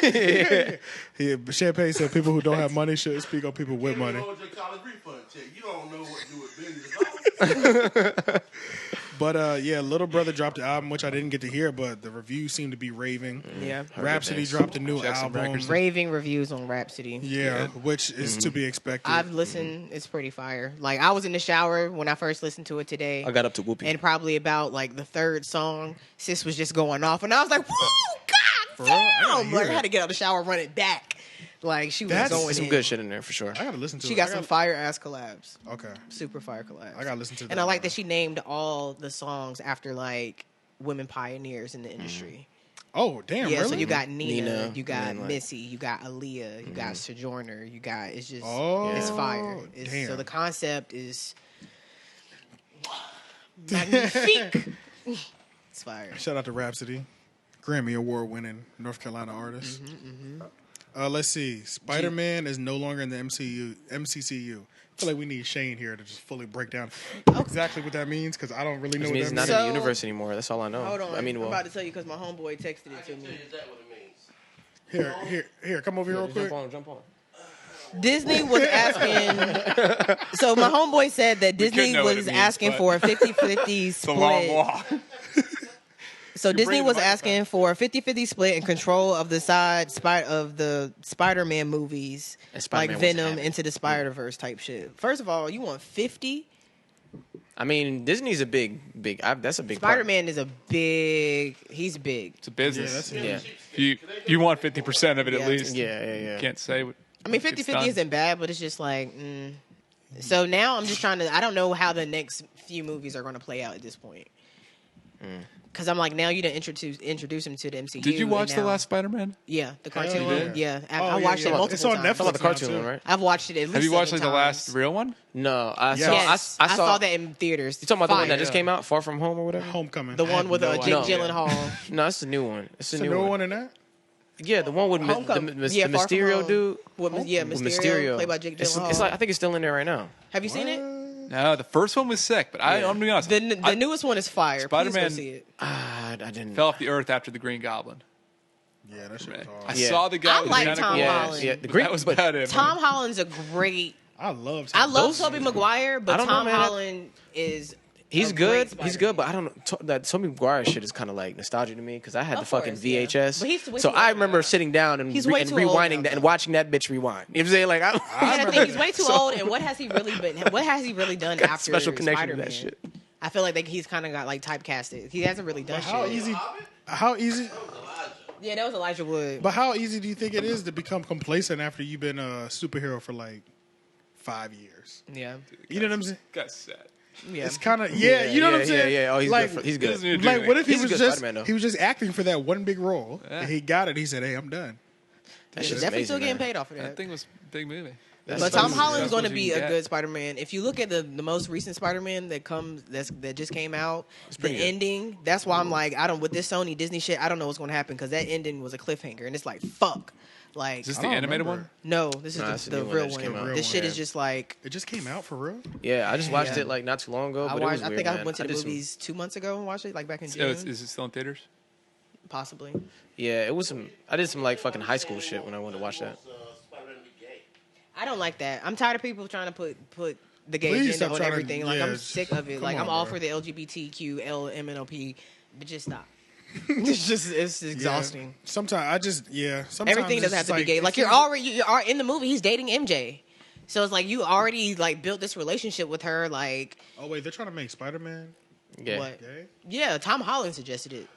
money. Yeah, Champagne said people who don't have money should speak on people with money. You know your college refund check. You don't know what to do with billions of dollars. But yeah, Little Brother dropped the album, which I didn't get to hear, but the reviews seem to be raving. Yeah. Rhapsody dropped a new Jackson album. Records. Raving reviews on Rhapsody. Yeah, which is to be expected. I've listened. It's pretty fire. Like, I was in the shower when I first listened to it today. I got up to Whoopi. And probably about, like, the third song, sis was just going off. And I was like, woo, For God real? I gotta damn. hear Like, I it. had to get out of the shower, run it back. Like, she was That's going Some in. good shit in there for sure. I gotta listen to it. She got I some gotta- fire-ass collabs. Okay. Super fire collabs. I gotta listen to that. And I like that she named all the songs after, like, women pioneers in the industry. Oh, damn, Yeah, really? so you got Nina, Nina, you got and, like- Missy, you got Aaliyah, you got Sojourner, you got, it's just, Oh, it's fire. It's, damn. so the concept is magnifique. It's fire. Shout out to Rhapsody, Grammy Award winning North Carolina artist. Let's see. Spider-Man is no longer in the MCCU. I feel like we need Shane here to just fully break down exactly what that means because I don't really know Which what means that he's not means. in the universe anymore. That's all I know. Hold on. I mean, I'm well, about to tell you because my homeboy texted it to me. Is that what it means? Here, come over here real quick. jump on. Disney was asking. So my homeboy said that Disney know what it was means, asking but- for a 50-50 It's a long split. walk. So Disney bringing was the microphone. asking for a 50-50 split and control of the of the Spider-Man movies, And Spider-Man like wasn't Venom having it. into the Spider-Verse type shit. First of all, you want 50? I mean, Disney's a big. That's a big part. Spider-Man is he's big. It's a business. Yeah, that's Yeah, you want 50% of it Yeah. at least. yeah. Can't say. What, I mean, gets 50-50 done. isn't bad, but it's just like, So now I'm just trying to, I don't know how the next few movies are going to play out at this point. Because I'm like, now you done introduce him to the MCU. Did you watch and the now- last Spider-Man? Yeah, the Hell cartoon yeah. one. Yeah, I Oh, watched yeah, it yeah. multiple It's on times. Netflix. Talking about the cartoon now, one, too. right? I've watched it at least Have you watched like 7 the last times. real one? No, I Yes. saw. Yes, I saw that in theaters. You talking about the one that Fire. just came out, Far From Home or whatever? Homecoming. The one with no Jake idea. Gyllenhaal. No, it's the new one. It's the It's a new new one. one in that? Yeah, the one with the Homecoming. Yeah, the Far From Mysterio Home. dude. With With Mysterio, played by Jake It's Gyllenhaal. like I think it's still in there right now. Have you seen it? No, the first one was sick, but I'm gonna be honest. The newest one is fire. Please go Spider-Man- see it. I didn't. fell off the earth after the Green Goblin. Yeah, that shit was I hard. Yeah. saw the guy. I with like the Tom tentacles, Holland. Yeah, the but Green. that was but about it. Tom Holland's a great. I love I love Those- Tobey Maguire, I but don't know, Tom man. Holland is. He's a good. great He's good, but I Spider-Man. don't know. That Tobey Maguire shit is kind of like nostalgia to me because I had the Of fucking course, yeah. VHS. But he's way So too I old remember now. sitting down and, He's way and too old rewinding now, that and though. watching that bitch rewind. You know what I'm saying? Like, Yeah, I think he's way too So- old. And what has he really been? What has he really done got a after special connection to Spider-Man? that shit. I feel like he's kind of got like typecasted. He hasn't really done How shit. easy? How easy? Yeah, that was Elijah Wood. But how easy do you think it is to become complacent after you've been a superhero for like 5 years? Yeah, You know what I'm saying? Guy's sad. yeah. It's kind of you know what I'm saying? Yeah. Oh, he's like, good. He's He doesn't good. need to do Like, anything. what if he He's a was good just Spider-Man, though. he was just acting for that one big role? Yeah. And he got it. He said, "Hey, I'm done." That He's shit's definitely amazing, still getting man. paid off of That that. thing was a big movie. But Tom Holland's That's going to what be you a can good get. Spider-Man. If you look at the most recent Spider-Man that just came out, the pretty good. ending. That's why I'm like, I don't with this Sony Disney shit. I don't know what's going to happen because that ending was a cliffhanger, and it's like fuck. Like Is this I the don't animated remember. one? no, this is Nah, it's the the new one real that just one. came out. This shit is Yeah. just like It just came out for real. Yeah, I just watched Yeah. it like not too long ago, I but it was watched. I weird, think I man. went to the did some- movies 2 months ago and watched it like back in Oh, June, is it still in theaters? possibly. Yeah, it was some. I did some like fucking high school shit when I went to watch that. Spider-Man be gay. I don't like that. I'm tired of people trying to put the gay Please agenda stop on trying to- everything. Like yeah, I'm sick of it. come Like on, I'm all bro. for the LGBTQ, LMNOP, but just stop. it's exhausting. Yeah. Sometimes Sometimes Everything it's doesn't have to be like, gay. it Like feels- you are in the movie. He's dating MJ, so it's like you already like built this relationship with her. Like Oh wait, they're trying to make Spider-Man Yeah. what? gay. Yeah, Tom Holland suggested it.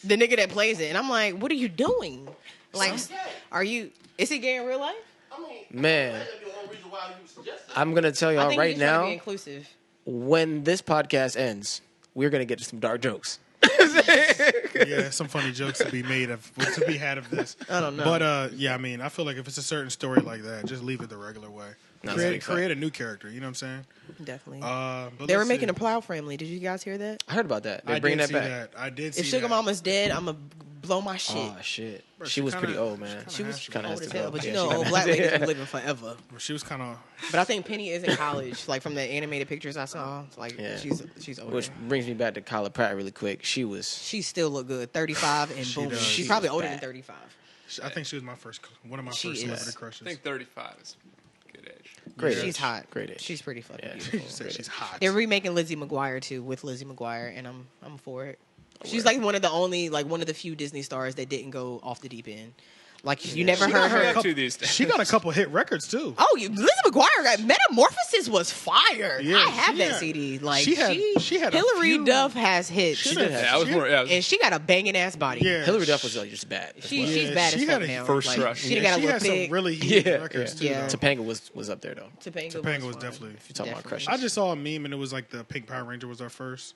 The nigga that plays it, and I'm like, what are you doing? Like, are you? Is he gay in real life? I mean, Man. that's the only reason why you suggested. I'm gonna tell I y'all think right he's trying to now. be inclusive. When this podcast ends, we're gonna get to some dark jokes. Yeah, some funny jokes to be made of this. I don't know. But yeah, I mean, I feel like if it's a certain story like that, just leave it the regular way. No, that's a big fact. Create a new character. You know what I'm saying? Definitely. But They were let's making see. a Plow family. Did you guys hear that? I heard about that. They're I bringing did that see back. that. I did see If Sugar that. Mama's dead, I'm gonna blow my shit. Oh shit. Bro, she she was kinda- pretty old, she man. kinda She was has to kind of Old has as to hell, go. but Yeah, you know, she old kinda black has to- ladies been living forever. She was kind of. But I think Penny is in college, like from the animated pictures I saw. Like Yeah. she's older. Which brings me back to Kyla Pratt really quick. She was. She still look good. 35 and She boom. does. She's She probably was older bad. than 35. I think she was one of my She first is. celebrity I crushes. think 35 is good age. Great She's age. hot. Great age. She's pretty fucking Yeah. beautiful. She said she's hot. They're remaking Lizzie McGuire too with Lizzie McGuire, and I'm for it. She's like one of the few Disney stars that didn't go off the deep end. Like you never heard her. Up to these days. She got a couple hit records too. Oh, Lizzie McGuire got Metamorphosis was fire. Yeah, I have she that had- CD. Like she had a Hilary few- Duff has hits, She did have. Yeah, I was more. Yeah, I was- and she got a banging ass body. Yeah, Hillary Duff was like just bad. She's bad she as had fuck a now. first Like, rush. She done got a she little had some thick. really hit Yeah, records too. yeah. though. Topanga was up there though. Topanga was fine. definitely. If you're talking about Definitely. crushes. I just saw a meme and it was like the Pink Power Ranger was our first.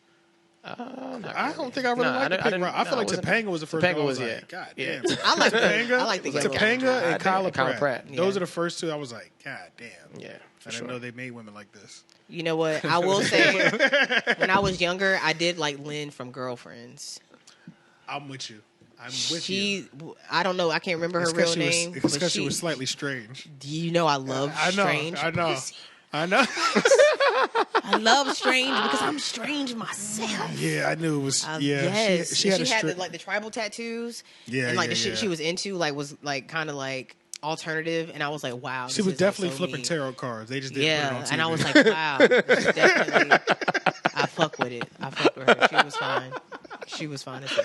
Not I really. don't think I really Nah, liked the I Pink didn't- Ranger. I feel no, like it wasn't- Topanga was the first. Topanga one. I was, like, yeah. God Yeah. damn. I like Topanga, I like the yellow. Topanga and Kyla Kyla Pratt. Pratt. Those Yeah. are the first two. I was like, God damn. Yeah, I for didn't sure. know they made women like this. You know what? I will say, when I was younger, I did like Lynn from Girlfriends. I'm with you. I'm with you. I don't know. I can't remember her It's real 'cause she was- name. It's but because she was slightly strange. Do you know I love I know. Strange? I know. I know. I love Strange because I'm strange myself. Yeah, I knew it was. Yeah, yes. she had a had stri- the tribal tattoos. Yeah, and like yeah, the shit yeah. she was into was like kind of like alternative, and I was like, wow. She this was is, like, definitely so flipping me. tarot cards. They just didn't put it on Yeah, TV. and I was like, wow, this is definitely. I fuck with it. I fuck with her. She was fine. She was fine as hell.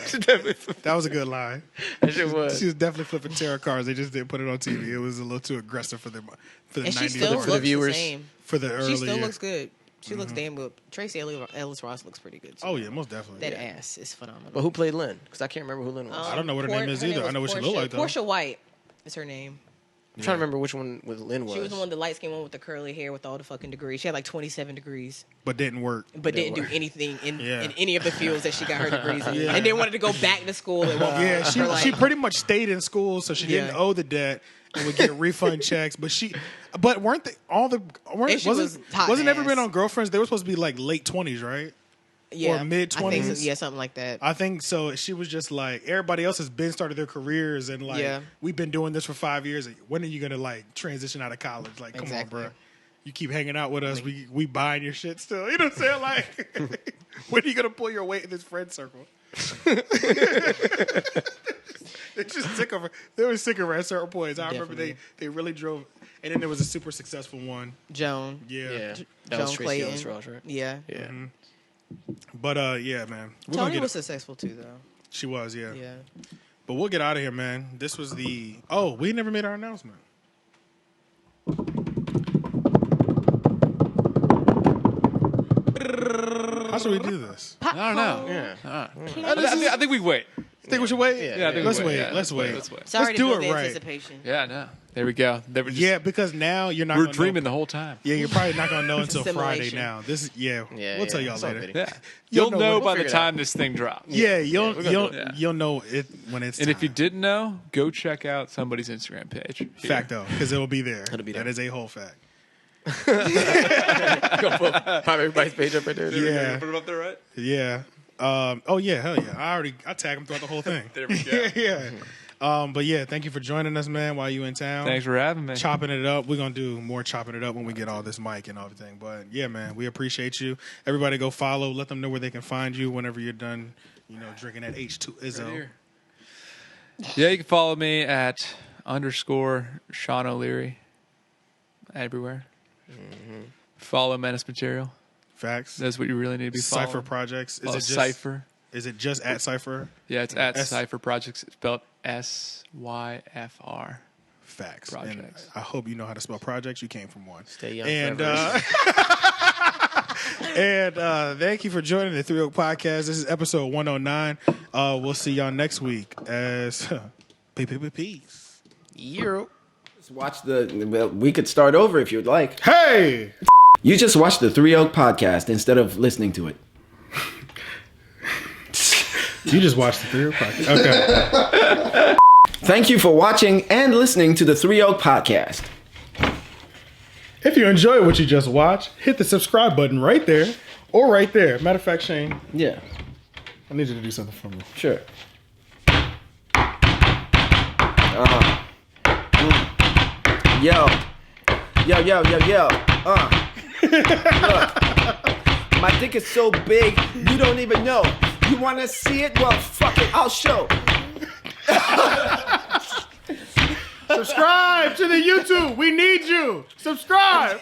that was a good line. That shit was. She was definitely flipping tarot cards. They just didn't put it on TV. It was a little too aggressive for them. For the And she 90s. still for the looks the viewers. same. for the early. She still year. looks good. She looks damn good. Tracy Ellis Ross looks pretty good too. Oh yeah, most definitely. That ass is phenomenal. But who played Lynn? Because I can't remember who Lynn was. I don't know what her name is either. I know what she looked like, though. Portia White is her name. I'm trying to remember which one with Lynn was. She was the one, the light skinned one with the curly hair with all the fucking degrees. She had like 27 degrees, But didn't work. but didn't do anything in Yeah. any of the fields that she got her degrees in. Yeah. And then wanted to go back to school. And Yeah, she pretty much stayed in school, so she didn't Yeah. owe the debt and would get refund checks. But weren't they all the And she was hot wasn't ass. everybody on Girlfriends? They were supposed to be like late 20s, right? yeah, or mid-20s. I think so, yeah, something like that. I think so. She was just like everybody else has been started their careers and like Yeah. we've been doing this for 5 years. When are you gonna like transition out of college? Like, come Exactly. on, bro. You keep hanging out with us. We buying your shit still. You know what I'm saying? Like, when are you gonna pull your weight in this friend circle? They're just sick of her. They were sick of her at certain points. I remember Definitely. they really drove. And then there was a super successful one. Joan. Yeah. Yeah. Joan That was Tracy Clayton. Ellis Ross, right? Yeah. Yeah. But yeah, man. We're gonna Tony get was successful too, though. She was, yeah. Yeah. But we'll get out of here, man. This was the. Oh, we never made our announcement. How should we do this? I don't know. Yeah. I think we wait. Think we should wait? Yeah, I think we let's should wait. Yeah, Let's wait. Let's wait. Sorry Let's to do build it the right. anticipation. Yeah, no. There we go. They were just, Yeah, because now you're not. we were gonna dreaming know. the whole time. Yeah, you're probably not gonna know until Friday. Simulation. Now this is we'll tell y'all It's all later. good. Yeah. You'll You'll know know when- by we'll the figure it out. time this thing drops. Yeah, we're gonna do it. you'll know it when it's. And if you time. didn't know, go check out somebody's Instagram page. Here. fact though, because it'll be there. It'll be there. That is a whole fact. Pop everybody's page up right there. Yeah. Put it up there, right? Yeah. Oh yeah, hell yeah. I tag him throughout the whole thing. There we go. Yeah. But yeah, thank you for joining us, man. While you in town, Thanks for having me. chopping it up. We're gonna do more chopping it up when we get all this mic and everything. But yeah, man, we appreciate you. Everybody, go follow. Let them know where they can find you whenever you're done. Drinking that H2 Izzo. Right here. Yeah, you can follow me at _Sean O'Leary everywhere. Follow Menace Material. Facts. That's what you really need to be following. Cypher Projects. Is it just Cypher? Is it just at Cypher? Yeah, it's at S- Cypher Projects. It's spelled SYFR. Facts. Projects. And I hope you know how to spell projects. You came from one. Stay young And forever. and thank you for joining the Three Oak Podcast. This is episode 109. We'll see y'all next week as peace. Euro. Just watch well, we could start over if you'd like. Hey. You just watched the Three Oak Podcast instead of listening to it. You just watched the Three Oak Podcast. Okay. Thank you for watching and listening to the Three Oak Podcast. If you enjoyed what you just watched, hit the subscribe button right there or right there. Matter of fact, Shane, Yeah, I need you to do something for me. sure. Yo. Look. My dick is so big, you don't even know. You want to see it? Well, fuck it, I'll show. Subscribe to the YouTube. We need you. Subscribe.